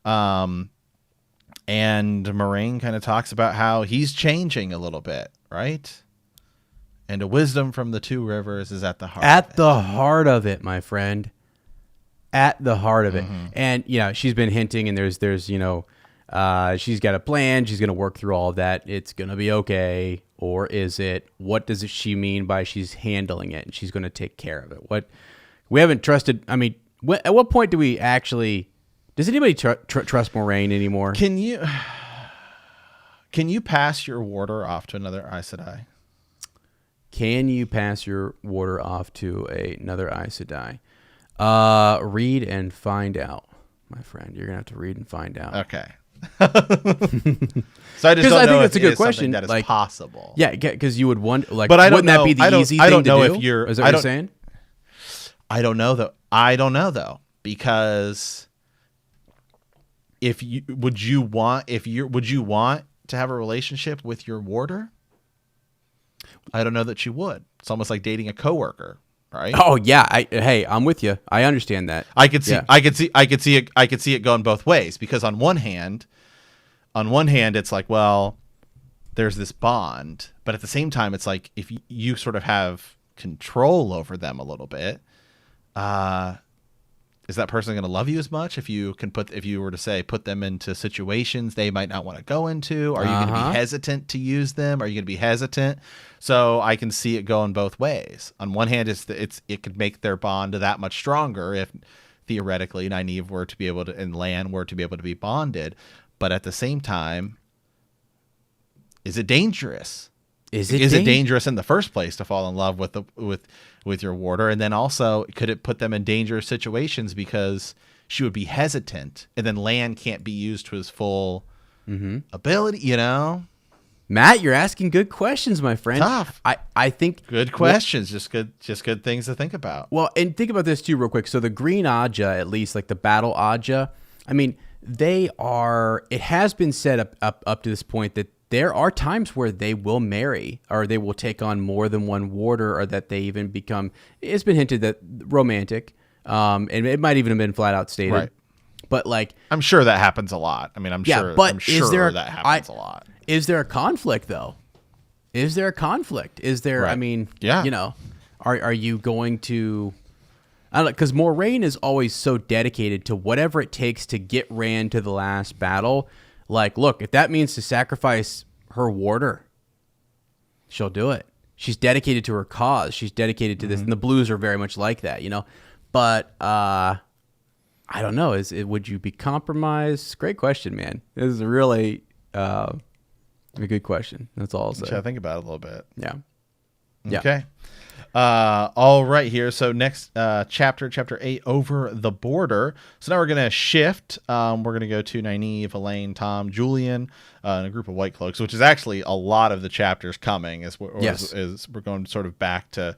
Speaker 2: And Moraine kind of talks about how he's changing a little bit, right? And a wisdom from the two rivers is at the heart.
Speaker 1: At the heart of it, my friend. At the heart of it. And she's been hinting, and there's she's got a plan. She's going to work through all of that. It's going to be okay. Or is it? What does she mean by she's handling it and she's going to take care of it? We haven't trusted. At what point do we actually? Does anybody trust Moraine anymore?
Speaker 2: Can you pass your warder off to another Aes Sedai?
Speaker 1: Can you pass your warder off to another Aes Sedai? Read and find out, my friend. You're gonna have to read and find out.
Speaker 2: Okay. So I just don't know,
Speaker 1: think that's a good question.
Speaker 2: That is possible.
Speaker 1: Yeah, because you would wonder,
Speaker 2: but I don't
Speaker 1: wouldn't
Speaker 2: know.
Speaker 1: that be the easy
Speaker 2: I
Speaker 1: thing
Speaker 2: don't know
Speaker 1: to do?
Speaker 2: if you're.
Speaker 1: Is that what you're saying?
Speaker 2: I don't know though, because would you want to have a relationship with your warder? I don't know that you would. It's almost like dating a coworker, right?
Speaker 1: Oh yeah. I'm with you. I understand that.
Speaker 2: I could see it going both ways, because on one hand, it's like, well, there's this bond, but at the same time, it's like, if you sort of have control over them a little bit, is that person going to love you as much if you were to say put them into situations they might not want to go into? Are you going to be hesitant to use them? Are you going to be hesitant? So I can see it going both ways. On one hand, it could make their bond that much stronger if theoretically Nynaeve were to be able to, and Lan were to be able to be bonded. But at the same time, is it dangerous? Is it dangerous in the first place to fall in love with your warder? And then also, could it put them in dangerous situations because she would be hesitant, and then Lan can't be used to his full ability,
Speaker 1: Matt, you're asking good questions, my friend.
Speaker 2: Tough.
Speaker 1: I think
Speaker 2: good questions, just good things to think about.
Speaker 1: Well, and think about this too real quick. So the Green Aja, at least like the Battle Aja, they are, it has been said up to this point that there are times where they will marry, or they will take on more than one warder, or that they even become, it's been hinted that romantic, and it might even have been flat out stated. Right. But
Speaker 2: I'm sure that happens a lot. I'm sure that happens a lot.
Speaker 1: Is there a conflict though? Is there a conflict? Is there,
Speaker 2: right.
Speaker 1: Are you going to, I don't know, because Moraine is always so dedicated to whatever it takes to get Rand to the last battle. Look, if that means to sacrifice her warder, she'll do it. She's dedicated to her cause. She's dedicated to this. And the Blues are very much like that, But I don't know. Would you be compromised? Great question, man. This is really a good question. That's all I'll say.
Speaker 2: Should I think about it a little bit?
Speaker 1: Yeah.
Speaker 2: Okay. All right here. So next chapter 8, Over the Border. So now we're going to shift. We're going to go to Nynaeve, Elaine, Tom, Julian, and a group of White Cloaks, which is actually a lot of the chapters coming as we're going sort of back to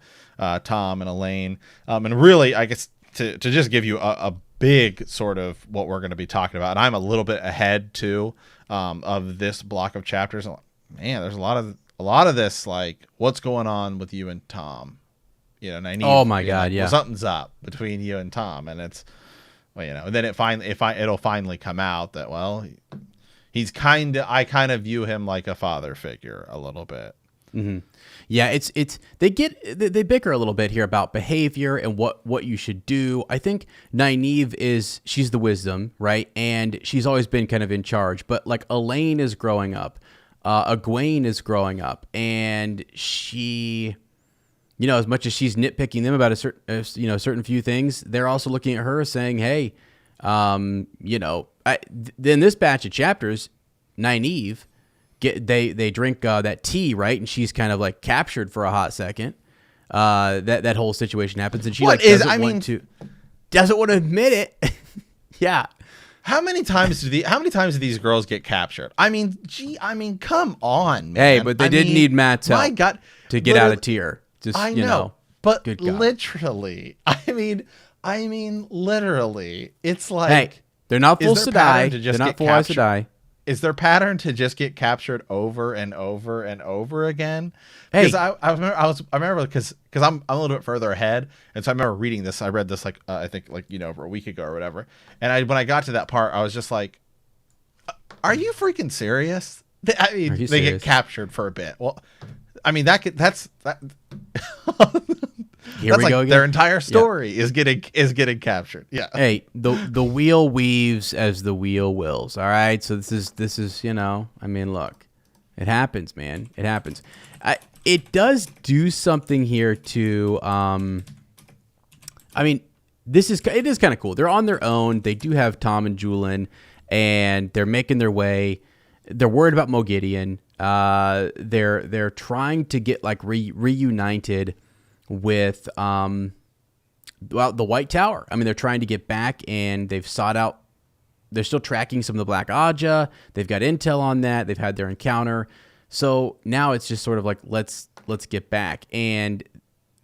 Speaker 2: Tom and Elaine. And really, I guess to just give you a big sort of what we're going to be talking about. And I'm a little bit ahead too of this block of chapters. Man, there's a lot of this, like, what's going on with you and Tom? Nynaeve,
Speaker 1: oh my God, yeah.
Speaker 2: Well, something's up between you and Tom, and it's, well, and then it'll finally come out that, well, I kind of view him like a father figure a little bit.
Speaker 1: Mm-hmm. Yeah, they bicker a little bit here about behavior and what you should do. I think Nynaeve she's the wisdom, right? And she's always been kind of in charge, but like Elaine is growing up. Egwene is growing up, and she, as much as she's nitpicking them about a certain few things, they're also looking at her saying, hey, in this batch of chapters, Nynaeve, they drink that tea, right? And she's kind of like captured for a hot second. That whole situation happens, and she doesn't want to admit it. Yeah.
Speaker 2: How many times do these girls get captured? I mean, come on, man.
Speaker 1: Hey, but they didn't need Matt's help to get out of Tyr. Just,
Speaker 2: I know, but literally, I mean, literally, it's like,
Speaker 1: hey, they're not full Sedai. They're not full Sedai.
Speaker 2: Is their pattern to just get captured over and over and over again? Because I remember because I'm a little bit further ahead, and so I remember reading this. I read this I think over a week ago or whatever. And when I got to that part, I was just like, "Are you freaking serious?" They get captured for a bit. Well, I mean that's
Speaker 1: Here we go again.
Speaker 2: Their entire story is getting captured. Yeah.
Speaker 1: Hey, the wheel weaves as the wheel wills. All right. So this is look, it happens, man. It happens. It does do something here to. It is kind of cool. They're on their own. They do have Tom and Julian, and they're making their way. They're worried about Moghedien. They're trying to get like reunited with the White Tower. They're trying to get back, and they've sought out. They're still tracking some of the Black Aja. They've got intel on that. They've had their encounter. So now it's just sort of like let's get back. And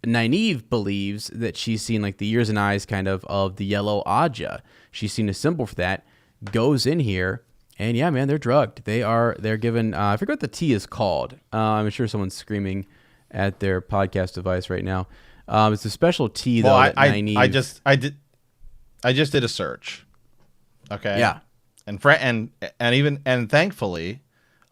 Speaker 1: Nynaeve believes that she's seen like the ears and eyes kind of the yellow Aja. She's seen a symbol for that. Goes in here, and yeah, man, they're drugged. They're given. I forget what the tea is called. I'm sure someone's screaming at their podcast device right now. It's a special tea though. Well,
Speaker 2: I just did a search. Okay.
Speaker 1: Yeah.
Speaker 2: And thankfully,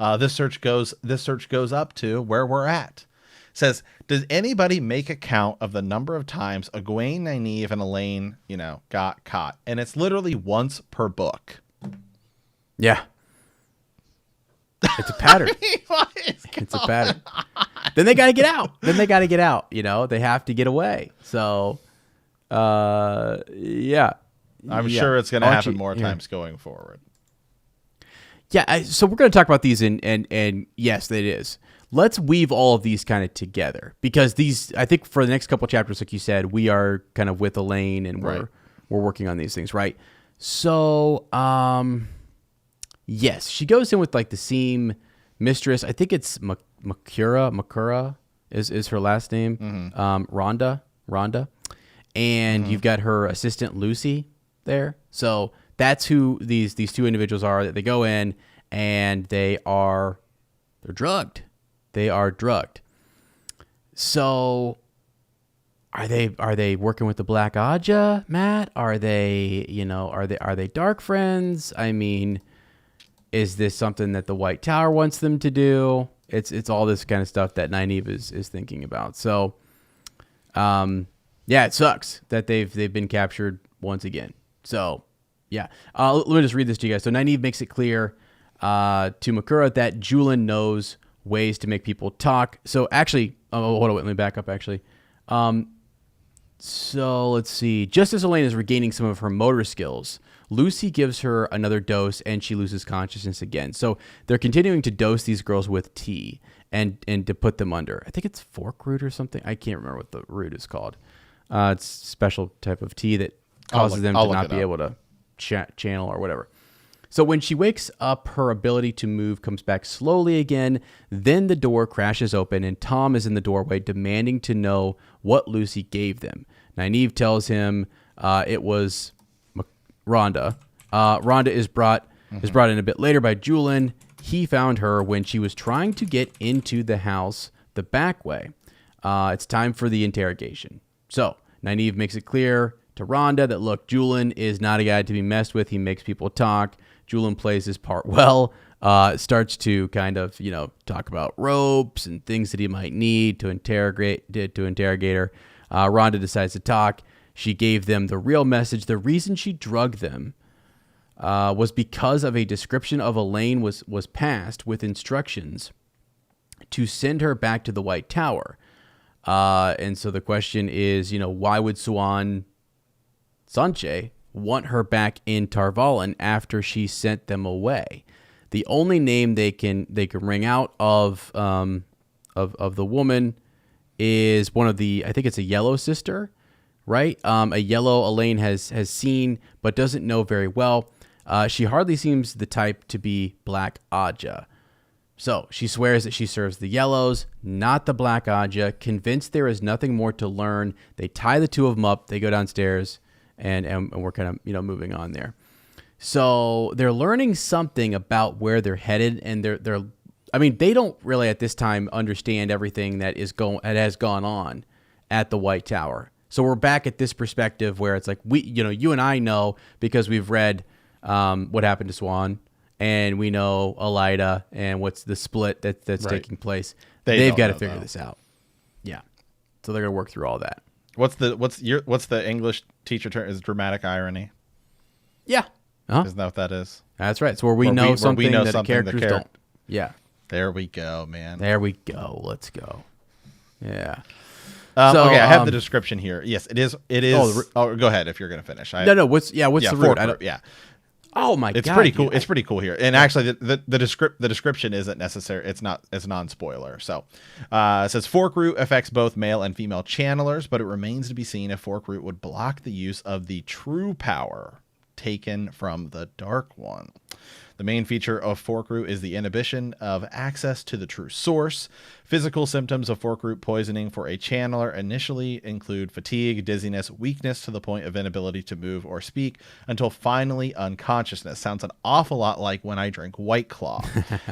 Speaker 2: this search goes up to where we're at. It says, does anybody make a count of the number of times Egwene, Nynaeve, and Elaine, got caught? And it's literally once per book.
Speaker 1: Yeah. It's a pattern. It's a pattern. Then they got to get out. They have to get away. So, yeah.
Speaker 2: I'm sure it's going to happen more times going forward.
Speaker 1: Yeah. So we're going to talk about these and yes, it is. Let's weave all of these kind of together because I think for the next couple of chapters, like you said, we are kind of with Elaine and we're working on these things. Right. So, yes, she goes in with like the seam mistress. I think it's Makura is her last name. Mm-hmm. Rhonda. And you've got her assistant Lucy there. So that's who these two individuals are that they go in and they're drugged. They are drugged. So are they working with the Black Aja, Matt? Are they dark friends? Is this something that the White Tower wants them to do? It's all this kind of stuff that Nynaeve is thinking about. So, it sucks that they've been captured once again. So, yeah. Let me just read this to you guys. So Nynaeve makes it clear to Makura that Julian knows ways to make people talk. So actually, hold on, let me back up. Actually, so let's see. Just as Elaine is regaining some of her motor skills, Lucy gives her another dose and she loses consciousness again. So they're continuing to dose these girls with tea and to put them under. I think it's fork root or something. I can't remember what the root is called. It's a special type of tea that causes them to not be able to channel or whatever. So when she wakes up, her ability to move comes back slowly again. Then the door crashes open and Tom is in the doorway demanding to know what Lucy gave them. Nynaeve tells him it was Rhonda. Rhonda is brought in a bit later by Julian. He found her when she was trying to get into the house the back way. It's time for the interrogation. So Nynaeve makes it clear to Rhonda that, look, Julian is not a guy to be messed with. He makes people talk. Julian plays his part well. Starts to kind of, talk about ropes and things that he might need to interrogate her. Rhonda decides to talk. She gave them the real message. The reason she drugged them was because of a description of Elaine was passed with instructions to send her back to the White Tower. And so the question is, why would Siuan Sanche want her back in Tarvalin after she sent them away? The only name they can ring out of the woman is one of the, I think it's a yellow sister, right? A yellow Elaine has seen but doesn't know very well. She hardly seems the type to be Black Aja. So she swears that she serves the yellows, not the Black Aja. Convinced there is nothing more to learn, they tie the two of them up. They go downstairs, and we're kind of moving on there. So they're learning something about where they're headed, and they don't really at this time understand everything that has gone on at the White Tower. So we're back at this perspective where it's like you and I know because we've read what happened to Siuan. And we know Elida and what's the split that's right. taking place. They've got to figure this out. Yeah. So they're going to work through all that.
Speaker 2: What's the English teacher term? Is dramatic irony?
Speaker 1: Yeah. Uh-huh.
Speaker 2: Isn't that what that is?
Speaker 1: That's right. It's where we know something that the characters don't. Yeah.
Speaker 2: There we go, man.
Speaker 1: There we go. Let's go. Yeah.
Speaker 2: Okay, I have the description here. Yes, it is. Go ahead if you're going to finish.
Speaker 1: No. What's the root?
Speaker 2: Yeah.
Speaker 1: Oh my god!
Speaker 2: It's pretty cool. It's pretty cool here, and actually, the description isn't necessary. It's non-spoiler. So, it says fork root affects both male and female channelers, but it remains to be seen if fork root would block the use of the true power taken from the Dark One. The main feature of fork root is the inhibition of access to the true source. Physical symptoms of fork root poisoning for a channeler initially include fatigue, dizziness, weakness to the point of inability to move or speak, until finally unconsciousness. Sounds an awful lot like when I drink White Claw.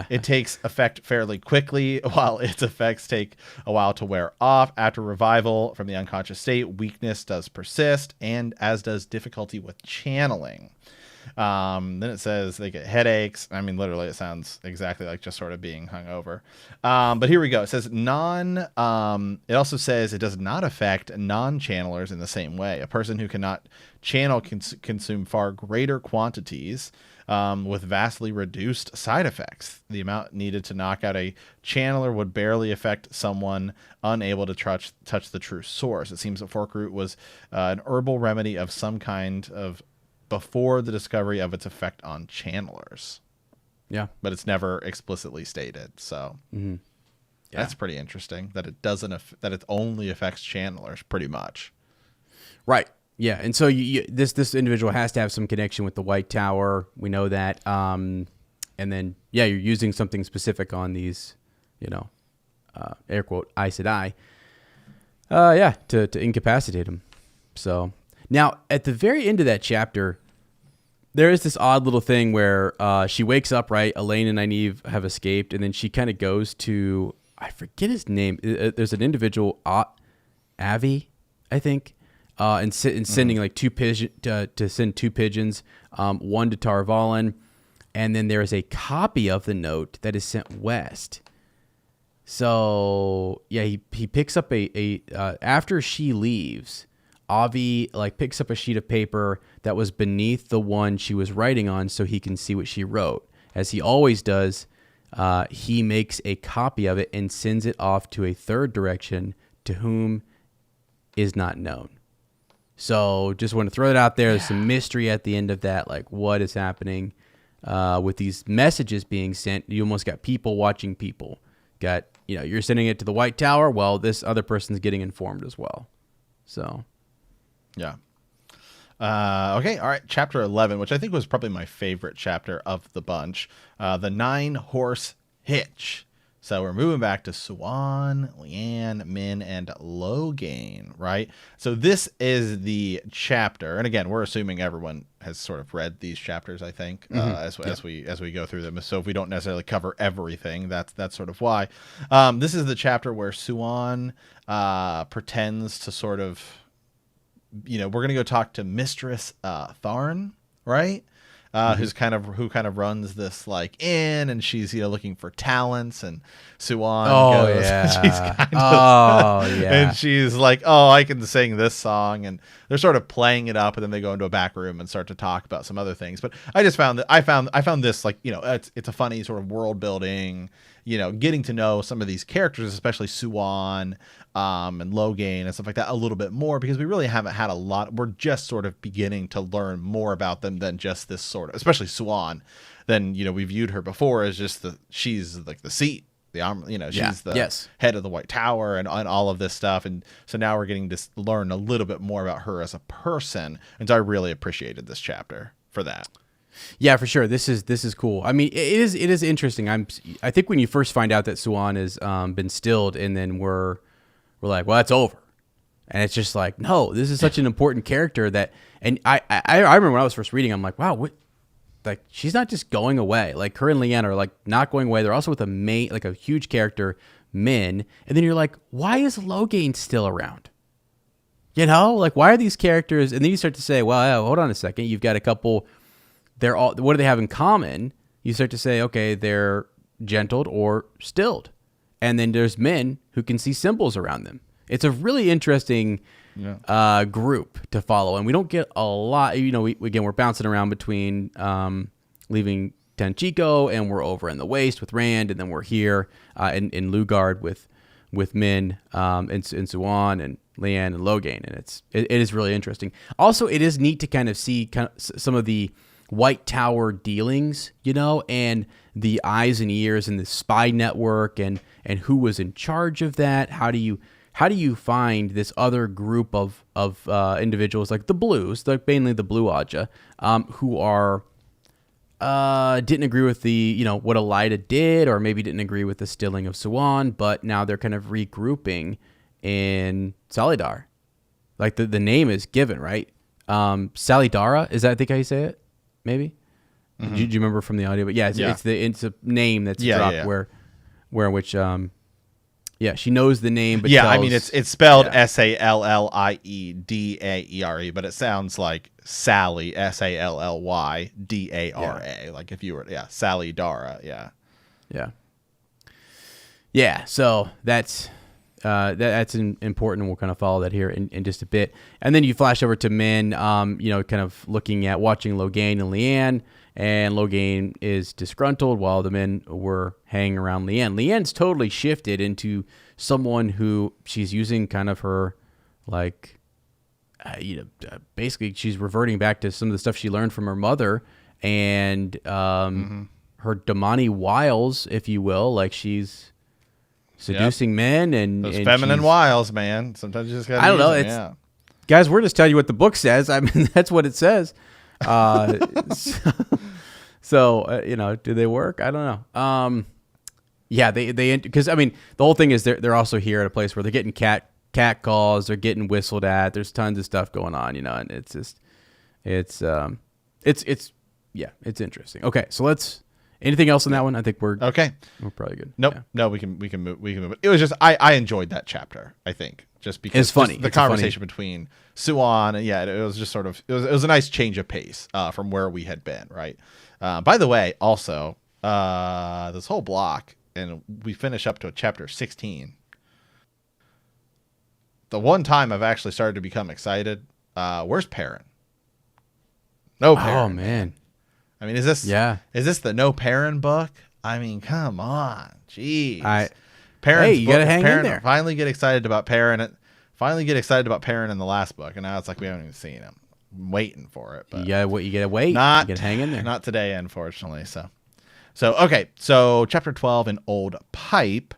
Speaker 2: It takes effect fairly quickly, while its effects take a while to wear off. After revival from the unconscious state, weakness does persist, and as does difficulty with channeling. Then it says they get headaches. I mean, literally, it sounds exactly like just sort of being hungover. But here we go. It says it also says it does not affect non-channelers in the same way. A person who cannot channel can consume far greater quantities with vastly reduced side effects. The amount needed to knock out a channeler would barely affect someone unable to touch the true source. It seems that fork root was an herbal remedy of some kind of before the discovery of its effect on channelers.
Speaker 1: Yeah.
Speaker 2: But it's never explicitly stated. So that's pretty interesting that it that it only affects channelers pretty much.
Speaker 1: Right. Yeah. And so this individual has to have some connection with the White Tower. We know that. And then, you're using something specific on these, air quote, Aes Sedai. To incapacitate him. So now, at the very end of that chapter, there is this odd little thing where she wakes up, right? Elaine and Nynaeve have escaped, and then she kind of goes to, I forget his name. There's an individual, Avi, I think, and sending like to send two pigeons, one to Tarvalin, and then there is a copy of the note that is sent west. So he picks up after she leaves. Avi picks up a sheet of paper that was beneath the one she was writing on so he can see what she wrote. As he always does, he makes a copy of it and sends it off to a third direction to whom is not known. So just want to throw it out there. There's some mystery at the end of that, like what is happening with these messages being sent. You almost got people watching people. Got, you're sending it to the White Tower. Well, this other person's getting informed as well. So,
Speaker 2: yeah. Okay. All right. Chapter 11, which I think was probably my favorite chapter of the bunch. The 9-horse hitch. So we're moving back to Siuan, Leanne, Min, and Logain, right? So this is the chapter, and again, we're assuming everyone has sort of read these chapters, I think, as we go through them. So if we don't necessarily cover everything, that's sort of why. This is the chapter where Siuan pretends to sort of, we're gonna go talk to Mistress Tharn, right? Who kind of runs this like inn, and she's looking for talents, and Siuan goes, and she's like, oh, I can sing this song, and they're sort of playing it up, and then they go into a back room and start to talk about some other things. But I just found that I found this like it's a funny sort of world building, getting to know some of these characters, especially Siuan and Logain and stuff like that a little bit more, because we really haven't had a lot. We're just sort of beginning to learn more about them than just this sort of, especially Siuan. Then we viewed her before as just she's like the seat, the arm, she's the head of the White Tower and all of this stuff. And so now we're getting to learn a little bit more about her as a person, and so I really appreciated this chapter for that.
Speaker 1: Yeah, for sure. This is cool. I mean, it is interesting. I think when you first find out that Siuan has been stilled, and then we're like, well, that's over, and it's just like, no, this is such an important character that, and I remember when I was first reading, I'm like, wow, what, like she's not just going away. Like her and Leanne are like not going away. They're also with a huge character, Min, and then you're like, why is Logain still around? Like why are these characters? And then you start to say, well, hold on a second, you've got a couple. They're all. What do they have in common? You start to say, okay, they're gentled or stilled, and then there's Min who can see symbols around them. It's a really interesting group to follow, and we don't get a lot. We're bouncing around between leaving Tenchico, and we're over in the Waste with Rand, and then we're here in Lugard with Min and Siuan and Leanne and Logain, and it is really interesting. Also, it is neat to kind of see some of the White Tower dealings, and the eyes and ears and the spy network and who was in charge of that. How do you find this other group of individuals like the Blues, like mainly the Blue Aja, who are didn't agree with the what Elida did, or maybe didn't agree with the stilling of Siuan, but now they're kind of regrouping in Salidar. Like the name is given, right? Salidara, is that I think how you say it? Maybe. Do you remember from the audio? But yeah, it's a name that's dropped where which she knows the name, but
Speaker 2: I mean it's spelled Salliedare, but it sounds like Sally, Sallydara, like if you were Salidara,
Speaker 1: yeah. So that's important, and we'll kind of follow that here in just a bit. And then you flash over to Min, kind of watching Logain and Leanne, and Logain is disgruntled while the men were hanging around Leanne. Leanne's totally shifted into someone who she's using kind of her, like, basically she's reverting back to some of the stuff she learned from her mother and her Damani wiles, if you will. Like she's seducing men and
Speaker 2: those feminine wiles, man. Sometimes you just gotta use them.
Speaker 1: Guys, we're just telling you what the book says. I mean, that's what it says. So do they work? I don't know. They because I mean the whole thing is they're also here at a place where they're getting cat calls, they're getting whistled at. There's tons of stuff going on, and it's just it's interesting. Okay, so let's. Anything else on that one? I think we're okay. We're probably good.
Speaker 2: Nope.
Speaker 1: Yeah.
Speaker 2: No, we can move. It was just I enjoyed that chapter. I think just because
Speaker 1: it's funny.
Speaker 2: The conversation between Siuan and it was just sort of it was a nice change of pace from where we had been. Right. By the way, also this whole block, and we finish up to chapter 16. The one time I've actually started to become excited. Where's Perrin? No Perrin.
Speaker 1: Oh man.
Speaker 2: I mean, is this the No Perrin book? I mean, come on, jeez.
Speaker 1: Perrin's you gotta hang in there.
Speaker 2: Finally get excited about Perrin. finally get excited about Perrin in the last book, and now it's like we haven't even seen him. I'm waiting for it, but
Speaker 1: you gotta wait. You gotta wait.
Speaker 2: Not,
Speaker 1: you gotta hang in there.
Speaker 2: Not today, unfortunately. So okay. So chapter 12 in Old Pipe.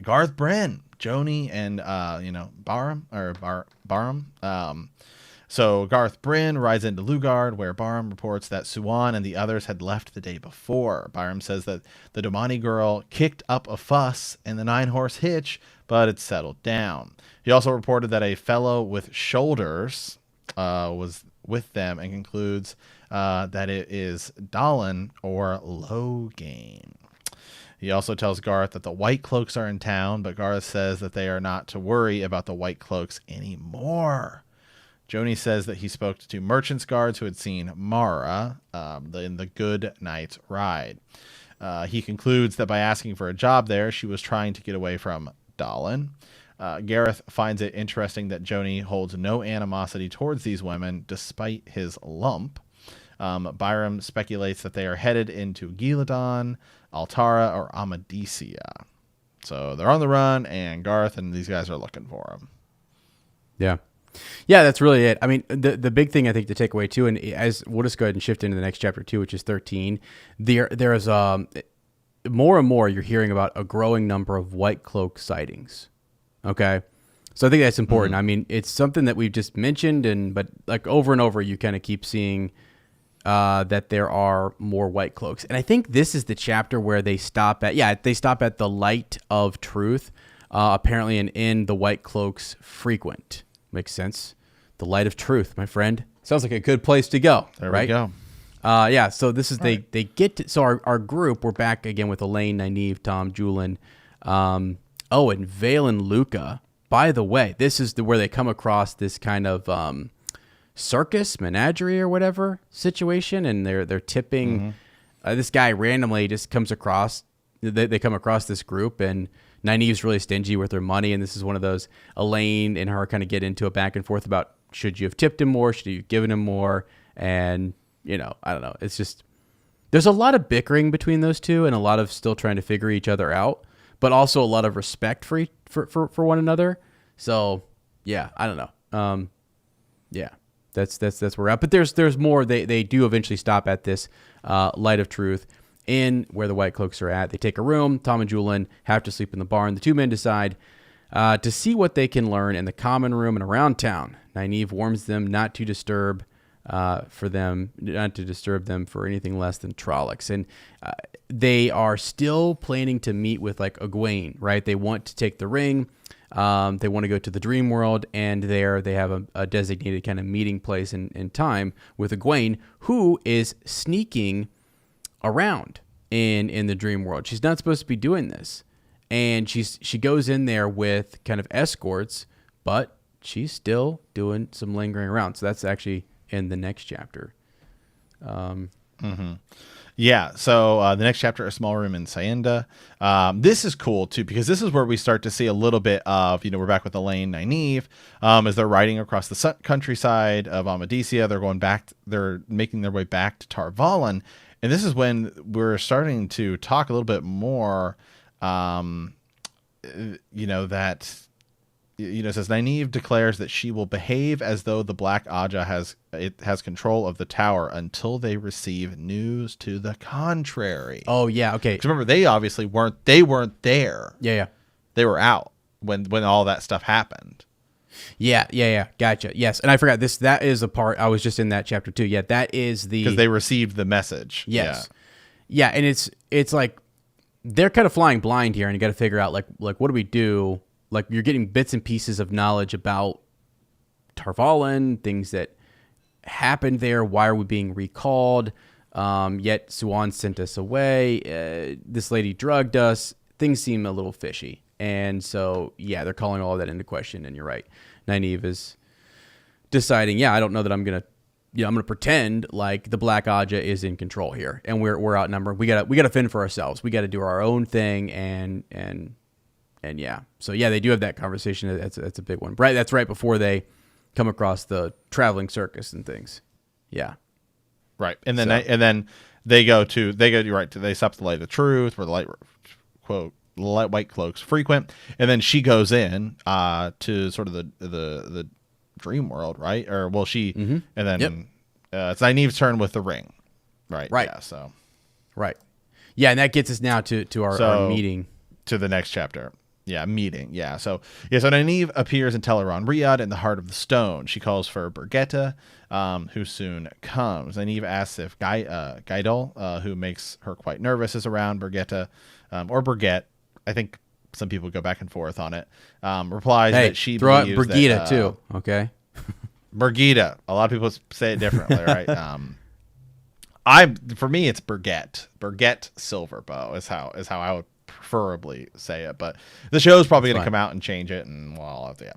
Speaker 2: Garth Bryn, Joni, and Barham. So Garth Bryn rides into Lugard, where Barham reports that Suan and the others had left the day before. Barham says that the Domani girl kicked up a fuss in the 9-horse hitch, but it settled down. He also reported that a fellow with shoulders was with them, and concludes that it is Dallin or Logain. He also tells Garth that the White Cloaks are in town, but Garth says that they are not to worry about the White Cloaks anymore. Joni says that he spoke to 2 merchants' guards who had seen Mara in the Good Night Ride. He concludes that by asking for a job there, she was trying to get away from Dallin. Gareth finds it interesting that Joni holds no animosity towards these women, despite his lump. Byram speculates that they are headed into Gillidan, Altara, or Amadisia. So they're on the run, and Garth and these guys are looking for them.
Speaker 1: Yeah. Yeah, that's really it. I mean, the big thing I think to take away too, and as we'll just go ahead and shift into the next chapter too, which is 13. There's more and more you're hearing about a growing number of White Cloak sightings. Okay, so I think that's important. I mean, it's something that we've just mentioned, but like over and over, you kind of keep seeing that there are more White Cloaks, and I think this is the chapter where they stop at the light of truth. Apparently, an inn the White Cloaks frequent. Makes sense. The light of truth, my friend. Sounds like a good place to go.
Speaker 2: There
Speaker 1: right?
Speaker 2: we go.
Speaker 1: Yeah, so this is they get to, so our group, we're back again with Elaine, Nynaeve, Tom, Julian, and Vale and Luca. By the way, this is where they come across this kind of circus, menagerie or whatever situation, and they're tipping. This guy randomly just comes across, they come across this group, and Nynaeve's really stingy with her money, and this is one of those, Elaine and her kind of get into a back and forth about should you have tipped him more, should you have given him more, and, I don't know. It's just, there's a lot of bickering between those two and a lot of still trying to figure each other out, but also a lot of respect for one another. So, yeah, I don't know. Yeah, that's where we're at. But there's more. They do eventually stop at this light of truth in where the White Cloaks are at. They take a room. Tom and Julian have to sleep in the barn. The 2 men decide to see what they can learn in the common room and around town. Nynaeve warns them not to disturb them for anything less than Trollocs. And they are still planning to meet with like Egwene, right? They want to take the ring. They want to go to the dream world, and there they have a designated kind of meeting place and time with Egwene, who is sneaking around in the dream world. She's not supposed to be doing this, and she goes in there with kind of escorts, but she's still doing some lingering around. So that's actually in the next chapter.
Speaker 2: Yeah, so the next chapter, A Small Room in Sayenda. This is cool, too, because this is where we start to see a little bit of, we're back with Elaine, Nynaeve, as they're riding across the countryside of Amadisia. They're making their way back to Tarvalon, and this is when we're starting to talk a little bit more, it says Nynaeve declares that she will behave as though the Black Aja has control of the tower until they receive news to the contrary.
Speaker 1: Oh yeah, okay.
Speaker 2: Because remember, they obviously weren't there.
Speaker 1: Yeah.
Speaker 2: They were out when all that stuff happened.
Speaker 1: Yeah. Gotcha. Yes, and I forgot this. That is a part. I was just in that chapter too. Yeah, that is
Speaker 2: because they received the message.
Speaker 1: Yes. Yeah, and it's like they're kind of flying blind here, and you got to figure out like what do we do? Like you're getting bits and pieces of knowledge about Tarvalon, things that happened there. Why are we being recalled? Yet Suan sent us away. This lady drugged us. Things seem a little fishy. And so, yeah, they're calling all of that into question. And you're right. Nynaeve is deciding, I don't know that I'm going to pretend like the Black Aja is in control here. And we're outnumbered. We gotta fend for ourselves. We got to do our own thing. And yeah, so yeah, they do have that conversation. That's a big one, right? That's right before they come across the traveling circus and things. Yeah,
Speaker 2: right. And then they go. You're right. They stop the light of truth, where the light quote white cloaks frequent. And then she goes in to sort of the dream world, right? Or well, and then it's Nynaeve's turn with the ring, right?
Speaker 1: Right.
Speaker 2: Yeah. So.
Speaker 1: Right. Yeah, and that gets us now to our meeting.
Speaker 2: To the next chapter. Yeah, meeting. Yeah. So Nynaeve appears in Teleron Riyadh in the heart of the stone. She calls for Birgitte, who soon comes. Nynaeve asks if Gai'don, who makes her quite nervous, is around. Birgitte, or Birgitte, I think some people go back and forth on it, replies that she
Speaker 1: throw out
Speaker 2: believes
Speaker 1: Birgitte
Speaker 2: that,
Speaker 1: too, okay?
Speaker 2: Birgitte. A lot of people say it differently, right? For me, it's Birgitte. Birgitte Silverbow is how I would preferably say it, but the show's probably going to come out and change it, and well, I'll have to. Yeah.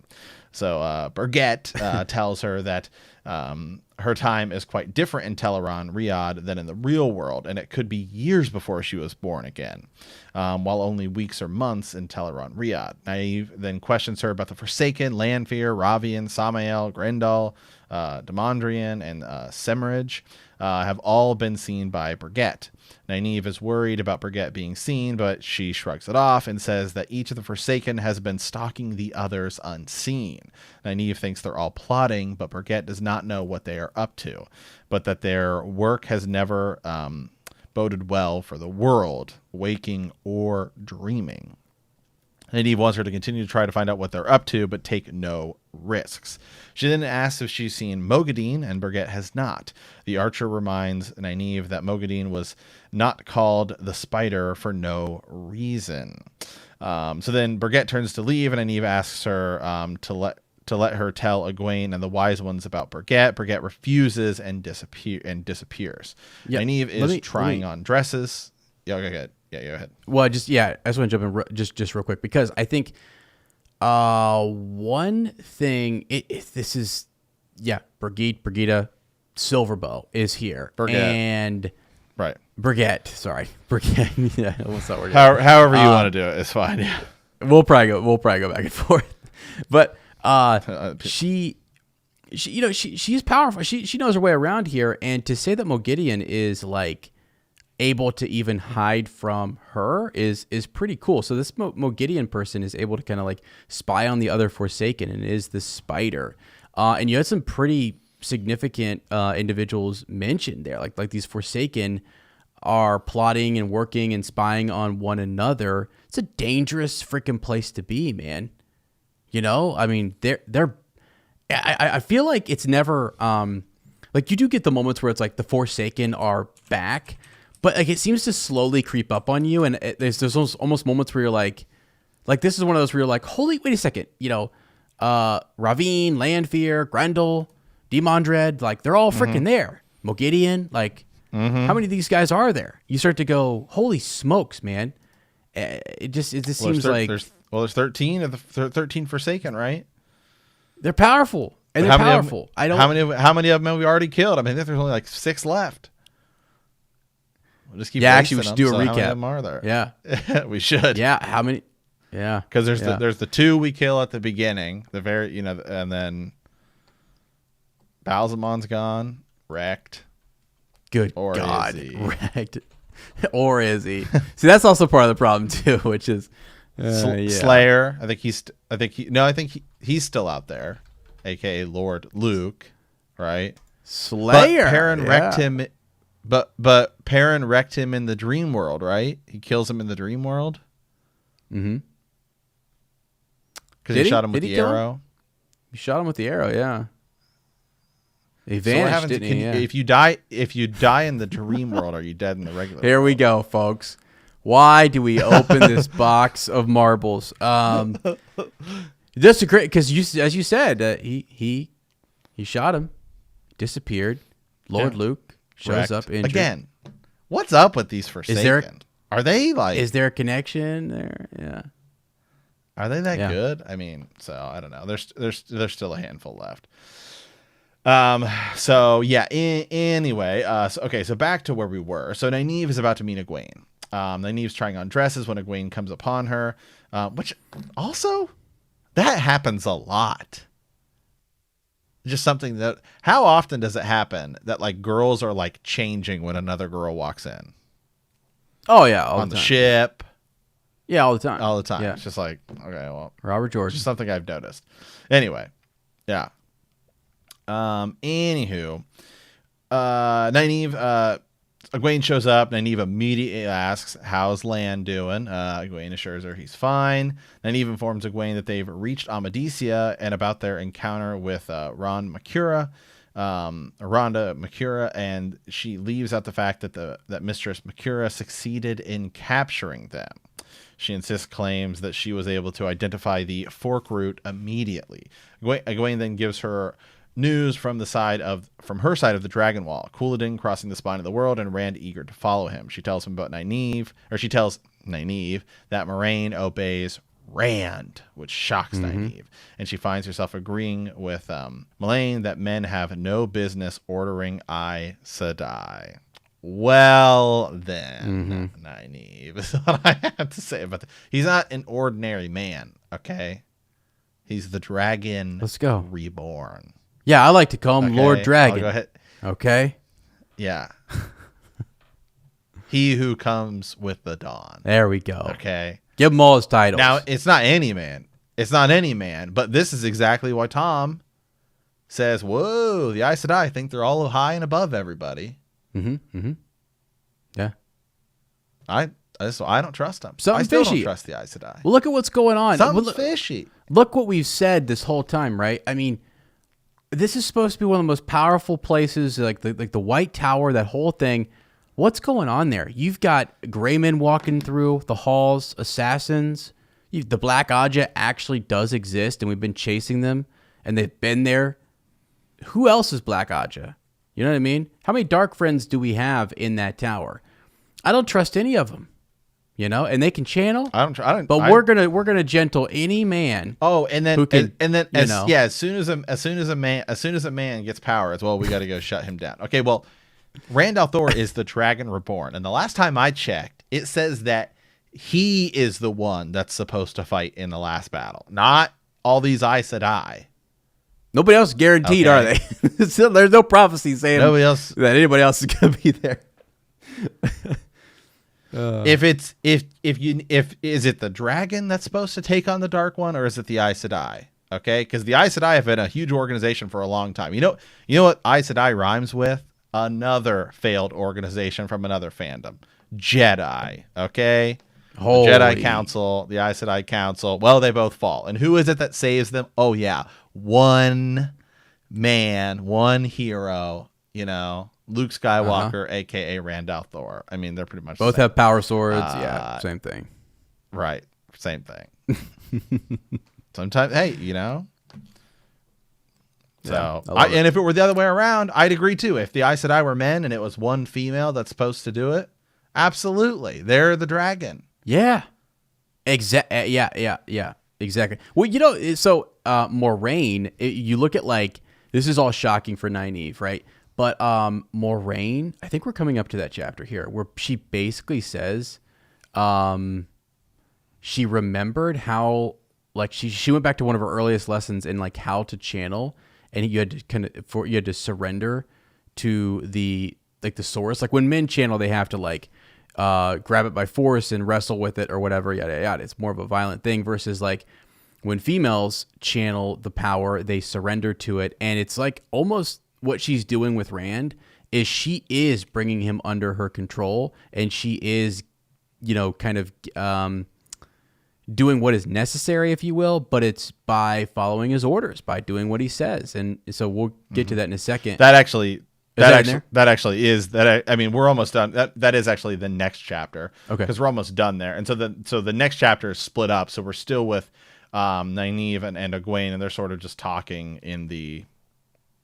Speaker 2: So Birgitte tells her that her time is quite different in Teleron Riyadh than in the real world, and it could be years before she was born again, while only weeks or months in Teleron Riyadh. Nynaeve then questions her about the Forsaken, Lanfear, Ravian, Samael, Grendel, Demandrian, and Semirhage have all been seen by Birgitte. Nynaeve is worried about Birgitte being seen, but she shrugs it off and says that each of the Forsaken has been stalking the others unseen. Nynaeve thinks they're all plotting, but Birgitte does not know what they are up to, but that their work has never boded well for the world, waking or dreaming. Nynaeve wants her to continue to try to find out what they're up to, but take no risks. She then asks if she's seen Moghedien, and Birgitte has not. The archer reminds Nynaeve that Moghedien was not called the Spider for no reason. So then Birgitte turns to leave, and Nynaeve asks her to let her tell Egwene and the Wise Ones about Birgitte. Birgitte refuses and disappears. Yep. Nynaeve is trying on dresses. Yeah, okay, good. Yeah, go ahead.
Speaker 1: Well, I just want to jump in just real quick, because I think one thing Birgitte Silverbow is here.
Speaker 2: Birgitte.
Speaker 1: And
Speaker 2: right.
Speaker 1: Birgitte, sorry. Birgitte. Yeah, what's that word?
Speaker 2: However you want to do it, it's fine. Yeah.
Speaker 1: We'll probably go back and forth. But she's powerful. She knows her way around here, and to say that Moghedien is like able to even hide from her is pretty cool. So this Moghedien person is able to kind of like spy on the other Forsaken and is the Spider. And you had some pretty significant individuals mentioned there. Like these Forsaken are plotting and working and spying on one another. It's a dangerous freaking place to be, man. You know, I mean, I feel like it's never like you do get the moments where it's like the Forsaken are back, but like it seems to slowly creep up on you, and there's almost moments where you're like this is one of those where you're like, holy, wait a second, you know, Ravine, Lanfear, Grendel, Demandred, like they're all freaking there. Moghedien, like how many of these guys are there? You start to go, holy smokes, man! It just seems like
Speaker 2: there's 13 of the 13 Forsaken, right?
Speaker 1: They're powerful, and they're powerful.
Speaker 2: How many of them have we already killed? I mean, there's only like 6 left. We'll just keep.
Speaker 1: Yeah, actually, we should do a recap.
Speaker 2: How many of them are there?
Speaker 1: Yeah,
Speaker 2: we should.
Speaker 1: Yeah, how many? Yeah,
Speaker 2: because there's the 2 we kill at the beginning, the very and then Balzamon's gone, wrecked.
Speaker 1: Good
Speaker 2: or
Speaker 1: God,
Speaker 2: is he?
Speaker 1: wrecked, or is he? See, that's also part of the problem too, which is
Speaker 2: Slayer. I think he's still out there, aka Lord Luke, right?
Speaker 1: Slayer.
Speaker 2: But Perrin wrecked him. But Perrin wrecked him in the dream world, right? He kills him in the dream world.
Speaker 1: Mm-hmm.
Speaker 2: Because he shot him with the arrow.
Speaker 1: He shot him with the arrow, yeah. He vanished, didn't he? Yeah.
Speaker 2: If you die in the dream world, are you dead in the regular
Speaker 1: Here
Speaker 2: world?
Speaker 1: we go, folks. Why do we open this box of marbles? Just a great, because as you said, he shot him, disappeared. Lord Luke shows up injured.
Speaker 2: Again, what's up with these Forsaken? Are they like?
Speaker 1: Is there a connection there? Yeah.
Speaker 2: Are they that good? I mean, so I don't know. There's still a handful left. So yeah. Anyway. So back to where we were. So Nynaeve is about to meet Egwene. Nynaeve's trying on dresses when Egwene comes upon her, which also that happens a lot. Just something that, how often does it happen that like girls are like changing when another girl walks in?
Speaker 1: Oh yeah, all
Speaker 2: on the ship,
Speaker 1: Yeah, all the time.
Speaker 2: All the time.
Speaker 1: Yeah.
Speaker 2: It's just like, okay, well,
Speaker 1: Robert Jordan.
Speaker 2: just something I've noticed. Anyway, yeah. Anywho, Nynaeve, Egwene shows up. Nynaeve immediately asks, "How's Lan doing?" Egwene assures her he's fine. Nynaeve informs Egwene that they've reached Amadisia and about their encounter with Rhonda Makura, and she leaves out the fact that Mistress Makura succeeded in capturing them. She insists claims that she was able to identify the fork route immediately. Egwene then gives her news from her side of the Dragon Wall, Couladin crossing the spine of the world, and Rand eager to follow him. She tells him about she tells Nynaeve that Moraine obeys Rand, which shocks Nynaeve, and she finds herself agreeing with Moraine that men have no business ordering Aes Sedai. Well, then, Nynaeve is what I have to say about that. He's not an ordinary man, okay? He's the dragon.
Speaker 1: Let's go.
Speaker 2: Reborn.
Speaker 1: Yeah, I like to call him Lord Dragon.
Speaker 2: Go ahead.
Speaker 1: Okay?
Speaker 2: Yeah. He who comes with the dawn.
Speaker 1: There we go.
Speaker 2: Okay?
Speaker 1: Give him all his titles.
Speaker 2: Now, it's not any man. It's not any man, but this is exactly why Tom says, whoa, the Aes Sedai think they're all high and above everybody.
Speaker 1: Yeah.
Speaker 2: I don't trust them.
Speaker 1: Something
Speaker 2: I still
Speaker 1: fishy.
Speaker 2: don't trust the Aes Sedai.
Speaker 1: Well, look at what's going on.
Speaker 2: Something's fishy.
Speaker 1: Look what we've said this whole time, right? I mean, this is supposed to be one of the most powerful places, like the White Tower, that whole thing. What's going on there? You've got gray men walking through the halls, assassins. The Black Aja actually does exist, and we've been chasing them, and they've been there. Who else is Black Aja? You know what I mean? How many dark friends do we have in that tower? I don't trust any of them. You know, and they can channel. But we're gonna gentle any man.
Speaker 2: Oh, and then
Speaker 1: who can,
Speaker 2: as soon as a man gets power, as well, we got to go shut him down. Okay, well, Rand al'Thor is the Dragon Reborn, and the last time I checked, it says that he is the one that's supposed to fight in the last battle, not all these Aes Sedai.
Speaker 1: Nobody else is guaranteed, are they? There's no prophecy saying that anybody else is gonna be there.
Speaker 2: If is it the dragon that's supposed to take on the Dark One, or is it the Aes Sedai? Okay, because the Aes Sedai have been a huge organization for a long time. You know what Aes Sedai rhymes with? Another failed organization from another fandom, Jedi. Okay, Jedi Council, the Aes Sedai Council. Well, they both fall, and who is it that saves them? Oh yeah, one man, one hero. You know. Luke Skywalker, a.k.a. Rand al'Thor. I mean, they're pretty much
Speaker 1: both have power swords. Yeah, same thing.
Speaker 2: Right, same thing. Sometimes, hey, you know. So, and if it were the other way around, I'd agree too. If the Aes Sedai were men and it was one female that's supposed to do it, absolutely, they're the dragon.
Speaker 1: Yeah, exactly. Yeah, exactly. Well, you know, so Moraine, you look at this is all shocking for Nynaeve, right? But Moraine, I think we're coming up to that chapter here where she basically says she remembered how she went back to one of her earliest lessons in how to channel, and you had to surrender to the source. Like when men channel, they have to grab it by force and wrestle with it or whatever, yada yada. It's more of a violent thing versus when females channel the power, they surrender to it, and it's almost what she's doing with Rand is she is bringing him under her control, and she is, kind of doing what is necessary, if you will, but it's by following his orders, by doing what he says. And so we'll get to that in a second.
Speaker 2: That actually is. I mean, we're almost done. That is actually the next chapter. Okay. Because we're almost done there. And so the next chapter is split up. So we're still with Nynaeve and Egwene, and they're sort of just talking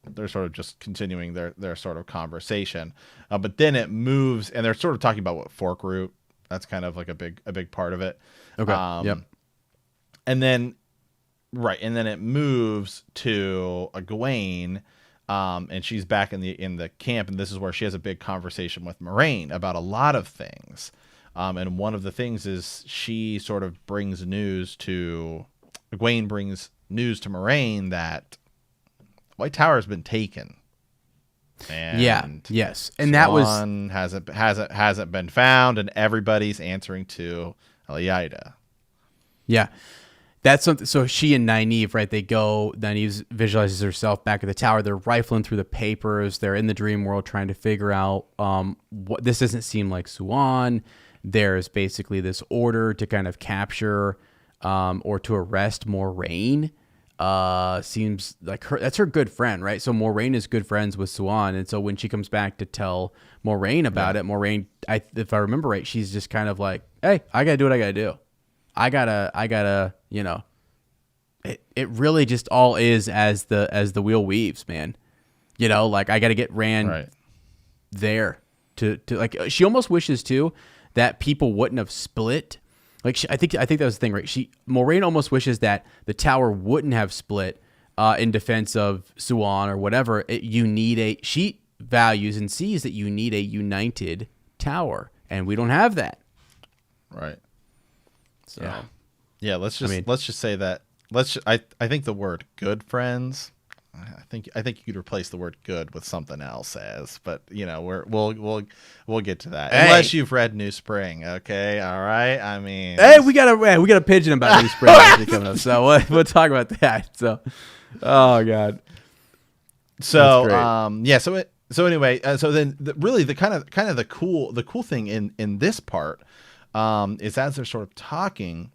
Speaker 2: they're sort of just continuing their sort of conversation. But then it moves, and they're sort of talking about what fork route. That's kind of a big part of it.
Speaker 1: Okay. Yep.
Speaker 2: And then it moves to Egwene, and she's back in the camp, and this is where she has a big conversation with Moraine about a lot of things. And one of the things is she sort of Egwene brings news to Moraine that White Tower has been taken. And
Speaker 1: yes. And that
Speaker 2: hasn't been found, and everybody's answering to Heliida.
Speaker 1: Yeah. That's something. So she and Nynaeve, right? Nynaeve visualizes herself back at the tower. They're rifling through the papers. They're in the dream world trying to figure out what this doesn't seem like Suan. There's basically this order to kind of capture or to arrest Moraine. Seems like that's her good friend, right? So Moraine is good friends with Suan. And so when she comes back to tell Moraine about it, Moraine, if I remember right, she's just kind of like, hey, I got to do what I got to do. I gotta, it really just all is as the wheel weaves, man. Like I gotta get Rand there to like, she almost wishes too that people wouldn't have split. Like I think that was the thing, right? Moraine almost wishes that the tower wouldn't have split in defense of Suan or whatever. She values and sees that you need a united tower, and we don't have that.
Speaker 2: Right.
Speaker 1: So,
Speaker 2: yeah. Let's just say that. I think the word "good friends." I think you could replace the word "good" with something else, but we'll get to that.
Speaker 1: Hey.
Speaker 2: Unless you've read New Spring, okay, all right. I mean,
Speaker 1: hey, we got a pigeon about New Spring coming up, so we'll talk about that. So, oh god.
Speaker 2: So So anyway, so then really the kind of the cool thing in this part. Is as they're sort of talking,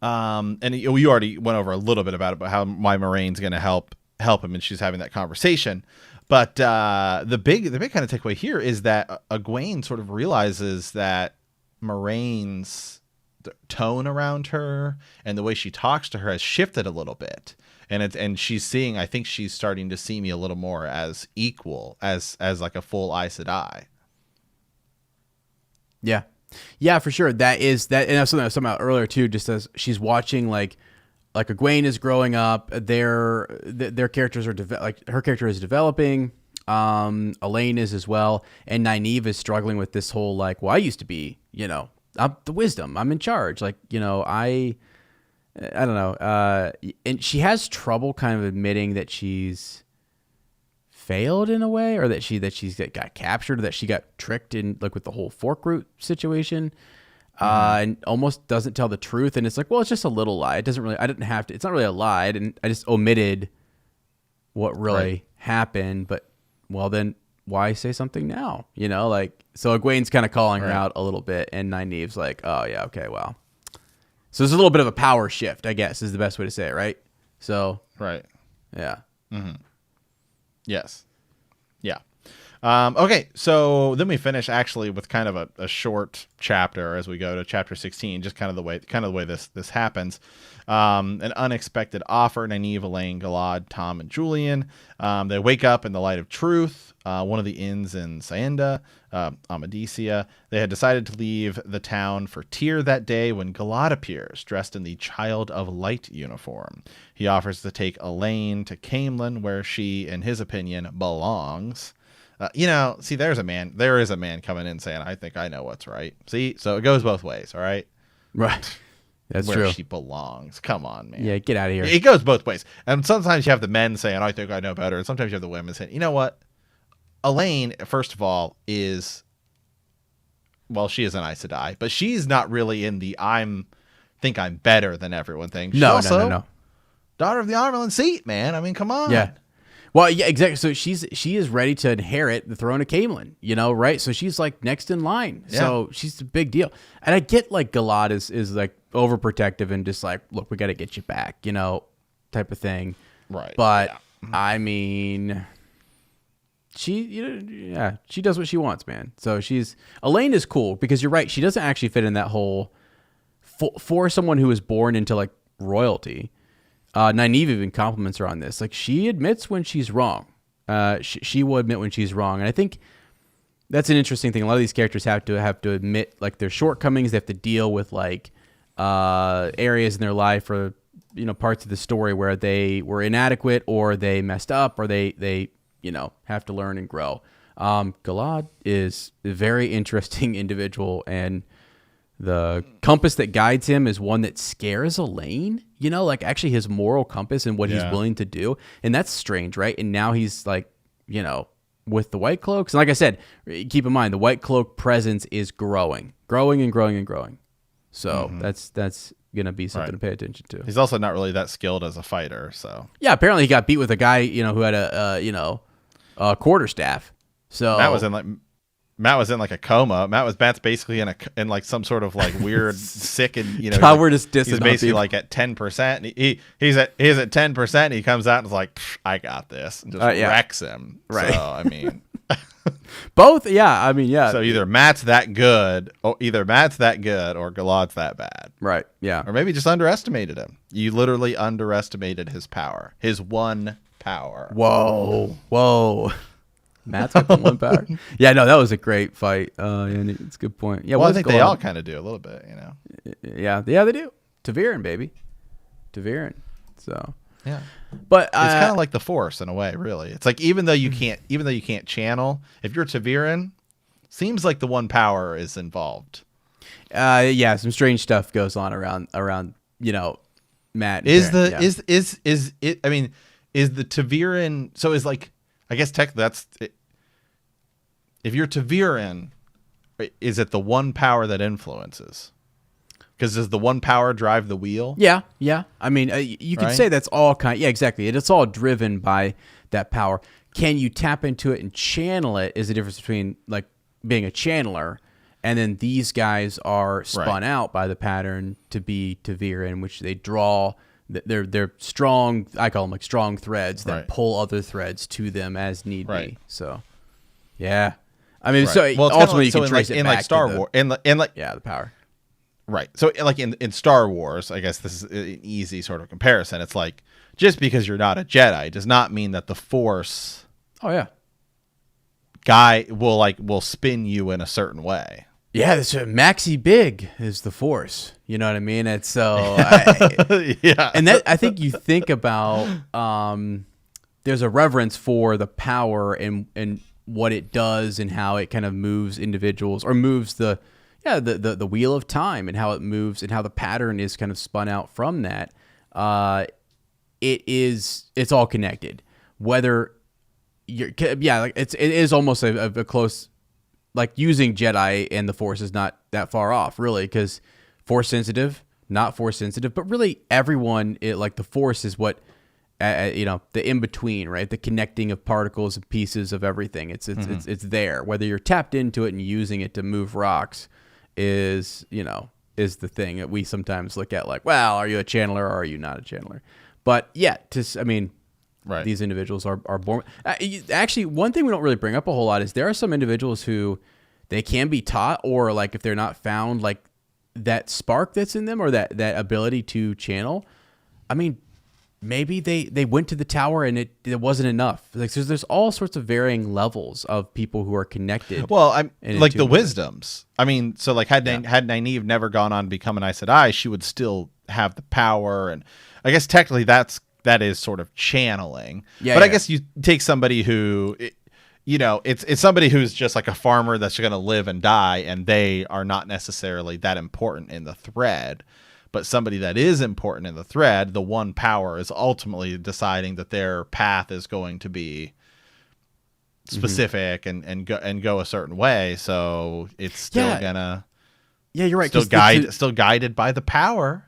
Speaker 2: and you already went over a little bit about how Moraine's going to help him, and she's having that conversation. But the big kind of takeaway here is that Egwene sort of realizes that Moraine's tone around her and the way she talks to her has shifted a little bit, and she's seeing. I think she's starting to see me a little more as equal, as like a full Aes Sedai.
Speaker 1: Yeah, for sure. That is that, and that's something I was talking about earlier too. Just as she's watching, like Egwene is growing up, their characters are her character is developing. Elaine is as well, and Nynaeve is struggling with this whole like, well, I used to be, I'm the wisdom, I'm in charge. Like, I don't know. And she has trouble kind of admitting that she's failed in a way, or that she's got captured, or that she got tricked in, like with the whole fork root situation, and almost doesn't tell the truth. And it's like, well, it's just a little lie. It doesn't really, I didn't have to, it's not really a lie. And I just omitted what really happened. But well, then why say something now? So Egwene's kind of calling her out a little bit, and Nynaeve's like, oh yeah, okay, well. So there's a little bit of a power shift, I guess, is the best way to say it, right? So yeah.
Speaker 2: Mm-hmm. Yes. Yeah. Okay. So then we finish actually with kind of a short chapter as we go to chapter 16, just kind of the way this happens. An unexpected offer. Nynaeve, Elaine, Galad, Tom, and Julian. They wake up in the light of truth. One of the inns in Saenda, Amadisia. They had decided to leave the town for Tyr that day when Galad appears, dressed in the Child of Light uniform. He offers to take Elaine to Caemlyn, where she, in his opinion, belongs. See, there is a man coming in saying, I think I know what's right. See, so it goes both ways, all right?
Speaker 1: Right. That's
Speaker 2: where
Speaker 1: true.
Speaker 2: She belongs. Come on, man.
Speaker 1: Yeah, get out of here.
Speaker 2: It goes both ways. And sometimes you have the men saying, I think I know better. And sometimes you have the women saying, you know what? Elaine, first of all, she is an Aes Sedai, but she's not really in the think I'm better than everyone thing. She's
Speaker 1: no.
Speaker 2: Daughter of the Amarylline seat, man. I mean, come on.
Speaker 1: Yeah. Well, yeah, exactly. So she is ready to inherit the throne of Caemlyn, right? So she's like next in line. Yeah. So she's a big deal. And I get like Galad is like overprotective and just like, look, we got to get you back, type of thing.
Speaker 2: Right.
Speaker 1: But I mean, she does what she wants, man. So Elaine is cool because you're right. She doesn't actually fit in that whole for someone who was born into like royalty. Nynaeve even compliments her on this. Like, she admits when she's wrong. She will admit when she's wrong. And I think that's an interesting thing. A lot of these characters have to admit like their shortcomings. They have to deal with like areas in their life or parts of the story where they were inadequate or they messed up or they have to learn and grow. Galad is a very interesting individual, and the compass that guides him is one that scares Elaine, like actually his moral compass and what he's willing to do. And that's strange, right? And now he's like, with the White Cloaks. And like I said, keep in mind, the White Cloak presence is growing and growing and growing. So that's gonna be something to pay attention to.
Speaker 2: He's also not really that skilled as a fighter. So
Speaker 1: yeah, apparently he got beat with a guy who had a quarterstaff. So
Speaker 2: Matt was in like a coma. Matt's basically in like some sort of like weird sick, and
Speaker 1: God, we're just dissing
Speaker 2: he's basically like at 10%. He's at 10%. He comes out and is like, I got this, and just wrecks him.
Speaker 1: Right.
Speaker 2: So I mean,
Speaker 1: both. Yeah. I mean, yeah.
Speaker 2: So either Matt's that good, or Galad's that bad.
Speaker 1: Right. Yeah.
Speaker 2: Or maybe just underestimated him. You literally underestimated his power. His one power.
Speaker 1: Whoa. Matt's got the one power. Yeah, no, that was a great fight. And it's a good point. Yeah,
Speaker 2: well, I think they all kind of do a little bit,
Speaker 1: Yeah, they do. Ta'veren, baby. Ta'veren. So
Speaker 2: yeah,
Speaker 1: but
Speaker 2: it's kind of like the Force in a way. Really, it's like even though you can't channel, if you're Ta'veren, seems like the one power is involved.
Speaker 1: Yeah, some strange stuff goes on around Matt.
Speaker 2: Is it? I mean, is the Ta'veren? So is like. I guess that's it. If you're Ta'veren, is it the one power that influences? Because does the one power drive the wheel?
Speaker 1: Yeah. I mean, you could say that's all kind. Yeah, exactly. It's all driven by that power. Can you tap into it and channel it? Is the difference between like being a channeler, and then these guys are spun out by the pattern to be Ta'veren, which they draw. They're strong. I call them like strong threads that pull other threads to them as need be. So, yeah. I mean, so ultimately you can trace it
Speaker 2: in
Speaker 1: back
Speaker 2: like Star Wars, in like
Speaker 1: the power.
Speaker 2: Right. So like in Star Wars, I guess this is an easy sort of comparison. It's like just because you're not a Jedi does not mean that the Force.
Speaker 1: Oh yeah.
Speaker 2: Guy will spin you in a certain way.
Speaker 1: Yeah, this Maxi Big is the Force. You know what I mean? It's so
Speaker 2: yeah.
Speaker 1: And that I think you think about there's a reverence for the power and what it does and how it kind of moves individuals or moves the wheel of time and how it moves and how the pattern is kind of spun out from that. It's all connected. Whether it is almost a close. Like using Jedi and the Force is not that far off, really, because Force sensitive, not Force sensitive, but really everyone, like the Force is what, the in between, right? The connecting of particles and pieces of everything. It's there. Whether you're tapped into it and using it to move rocks, is the thing that we sometimes look at. Like, well, are you a channeler or are you not a channeler? But yeah, right. These individuals are born. Actually, one thing we don't really bring up a whole lot is there are some individuals who they can be taught, or like if they're not found, like that spark that's in them or that ability to channel. I mean, maybe they went to the tower and it wasn't enough. Like there's all sorts of varying levels of people who are connected.
Speaker 2: Well, I'm like the wisdoms. I mean, so like had Nynaeve never gone on to become an Aes Sedai, she would still have the power, and I guess technically that is sort of channeling. Yeah, but I guess you take somebody who, it's somebody who's just like a farmer that's going to live and die, and they are not necessarily that important in the thread. But somebody that is important in the thread, the one power is ultimately deciding that their path is going to be specific and go a certain way. So it's still gonna. Yeah, you're right. Still guided by the power.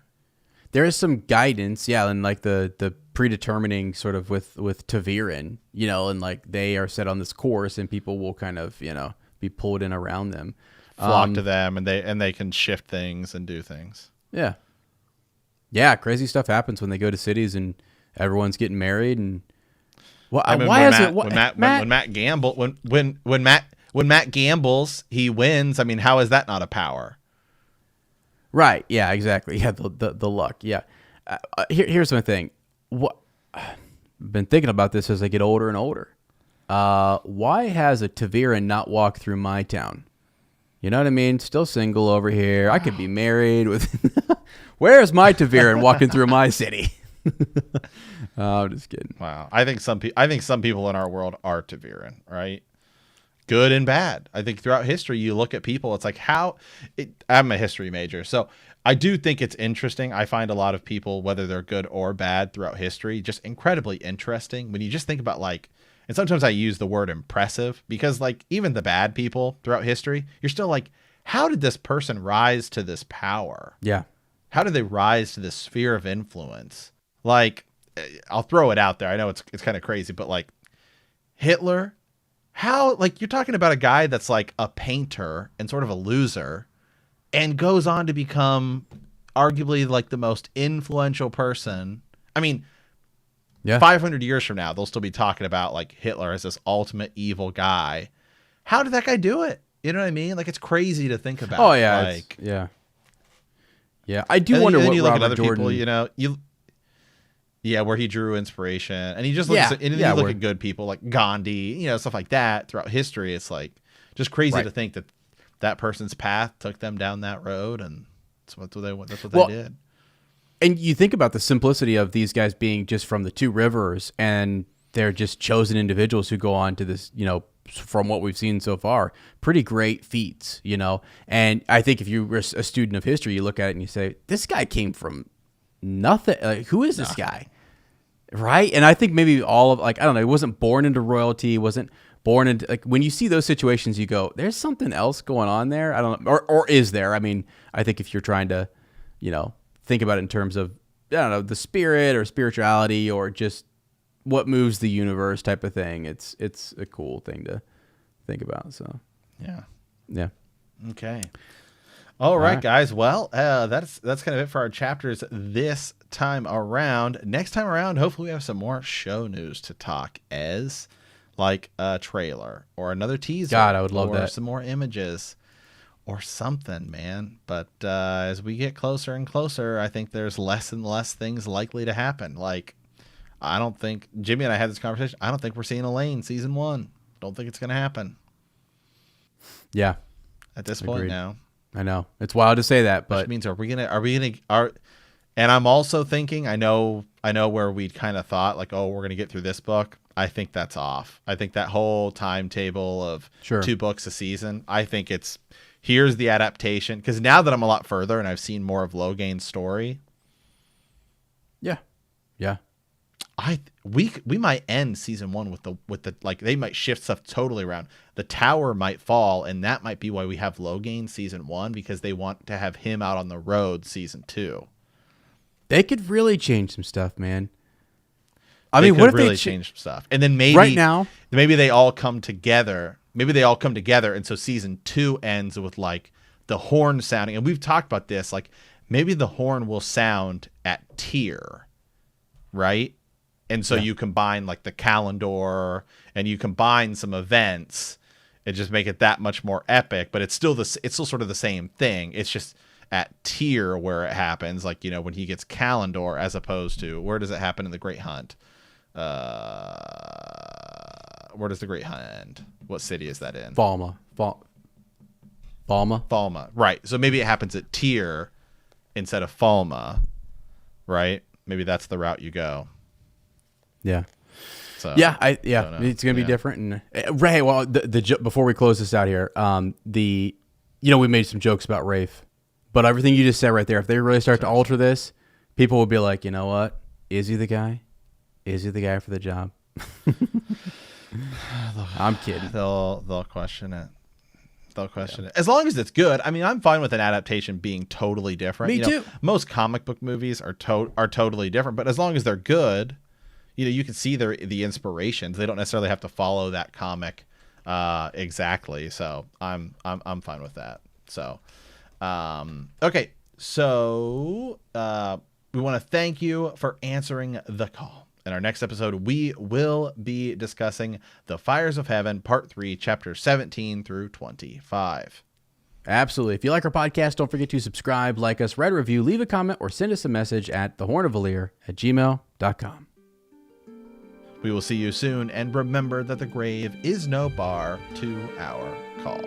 Speaker 1: There is some guidance, and like the predetermining sort of with Ta'veren, and like they are set on this course, and people will kind of be pulled in around them,
Speaker 2: flock to them, and they can shift things and do things.
Speaker 1: Yeah, crazy stuff happens when they go to cities and everyone's getting married, and
Speaker 2: when Matt gambles, he wins. I mean, how is that not a power?
Speaker 1: Right. Yeah, exactly. Yeah, the luck. Yeah. Here's my thing. I've been thinking about this as I get older and older. Why has a Ta'veren not walked through my town? You know what I mean? Still single over here. I could be married with. Where's my Ta'veren walking through my city? I'm just kidding.
Speaker 2: Wow. I think some people in our world are Ta'veren, right? Good and bad. I think throughout history, you look at people, it's like I'm a history major, so I do think it's interesting. I find a lot of people, whether they're good or bad throughout history, just incredibly interesting when you just think about and sometimes I use the word impressive because like even the bad people throughout history, you're still like, how did this person rise to this power?
Speaker 1: Yeah.
Speaker 2: How did they rise to this sphere of influence? Like, I'll throw it out there. I know it's kind of crazy, but like Hitler, how, like, you're talking about a guy that's like a painter and sort of a loser and goes on to become arguably like the most influential person. I mean,
Speaker 1: Yeah.
Speaker 2: 500 years from now, they'll still be talking about like Hitler as this ultimate evil guy. How did that guy do it? You know what I mean? Like, it's crazy to think about.
Speaker 1: Oh yeah.
Speaker 2: Like,
Speaker 1: Yeah. I do wonder what
Speaker 2: you look
Speaker 1: Robert
Speaker 2: at other
Speaker 1: Jordan.
Speaker 2: people, where he drew inspiration, and he just looks at, and you look at good people like Gandhi, stuff like that throughout history. It's like just crazy to think that that person's path took them down that road, and that's what they did.
Speaker 1: And you think about the simplicity of these guys being just from the two rivers, and they're just chosen individuals who go on to this, from what we've seen so far, pretty great feats, And I think if you were a student of history, you look at it and you say, this guy came from nothing. Like, who is this guy? Right? And I think maybe all of, like, I don't know, he wasn't born into royalty, wasn't born into, like, when you see those situations, you go, there's something else going on there. I don't know. Or is there? I mean, I think if you're trying to, think about it in terms of, I don't know, the spirit or spirituality or just what moves the universe type of thing, it's a cool thing to think about. So, yeah.
Speaker 2: Okay. All right, guys. Well, that's kind of it for our chapters this time around. Next time around, hopefully we have some more show news to talk as, like a trailer or another teaser.
Speaker 1: God, I would love that.
Speaker 2: Or some more images or something, man. But as we get closer and closer, I think there's less and less things likely to happen. Like, I don't think, Jimmy and I had this conversation, I don't think we're seeing Elaine season 1. Don't think it's going to happen.
Speaker 1: Yeah.
Speaker 2: At this point now.
Speaker 1: I know it's wild to say that, but
Speaker 2: which means are we gonna and I'm also thinking, I know where we'd kind of thought like, oh, we're gonna get through this book. I think that's off. I think that whole timetable of 2 books a season, I think here's the adaptation, because now that I'm a lot further and I've seen more of Logain's story,
Speaker 1: yeah,
Speaker 2: we might end season 1 with the like, they might shift stuff totally around. The tower might fall, and that might be why we have Logain season 1, because they want to have him out on the road season 2.
Speaker 1: They could really change some stuff, man. I mean, what if
Speaker 2: really
Speaker 1: they
Speaker 2: change some stuff? And then maybe
Speaker 1: right now,
Speaker 2: maybe they all come together. And so season 2 ends with like the horn sounding. And we've talked about this, like maybe the horn will sound at Tyr, right? And so you combine like the calendar and you combine some events and just make it that much more epic, but it's still sort of the same thing. It's just at Tyr where it happens, like, when he gets calendar, as opposed to, where does it happen in the Great Hunt? Where does the Great Hunt end? What city is that in?
Speaker 1: Falma.
Speaker 2: Right. So maybe it happens at Tyr instead of Falma, right? Maybe that's the route you go.
Speaker 1: Yeah.
Speaker 2: So
Speaker 1: it's gonna be different. And Ray, well, the before we close this out here, we made some jokes about Rafe, but everything you just said right there, if they really start to alter this, people will be like, you know what? Is he the guy? Is he the guy for the job? I'm kidding.
Speaker 2: They'll question it. They'll question it. As long as it's good. I mean, I'm fine with an adaptation being totally different.
Speaker 1: Me too.
Speaker 2: Most comic book movies are totally different, but as long as they're good, you can see the inspirations. They don't necessarily have to follow that comic exactly. So I'm fine with that. So okay. So we want to thank you for answering the call. In our next episode, we will be discussing The Fires of Heaven, Part 3, Chapters 17 through 25.
Speaker 1: Absolutely. If you like our podcast, don't forget to subscribe, like us, write a review, leave a comment, or send us a message at thehornofvalir@gmail.com.
Speaker 2: We will see you soon, and remember that the grave is no bar to our call.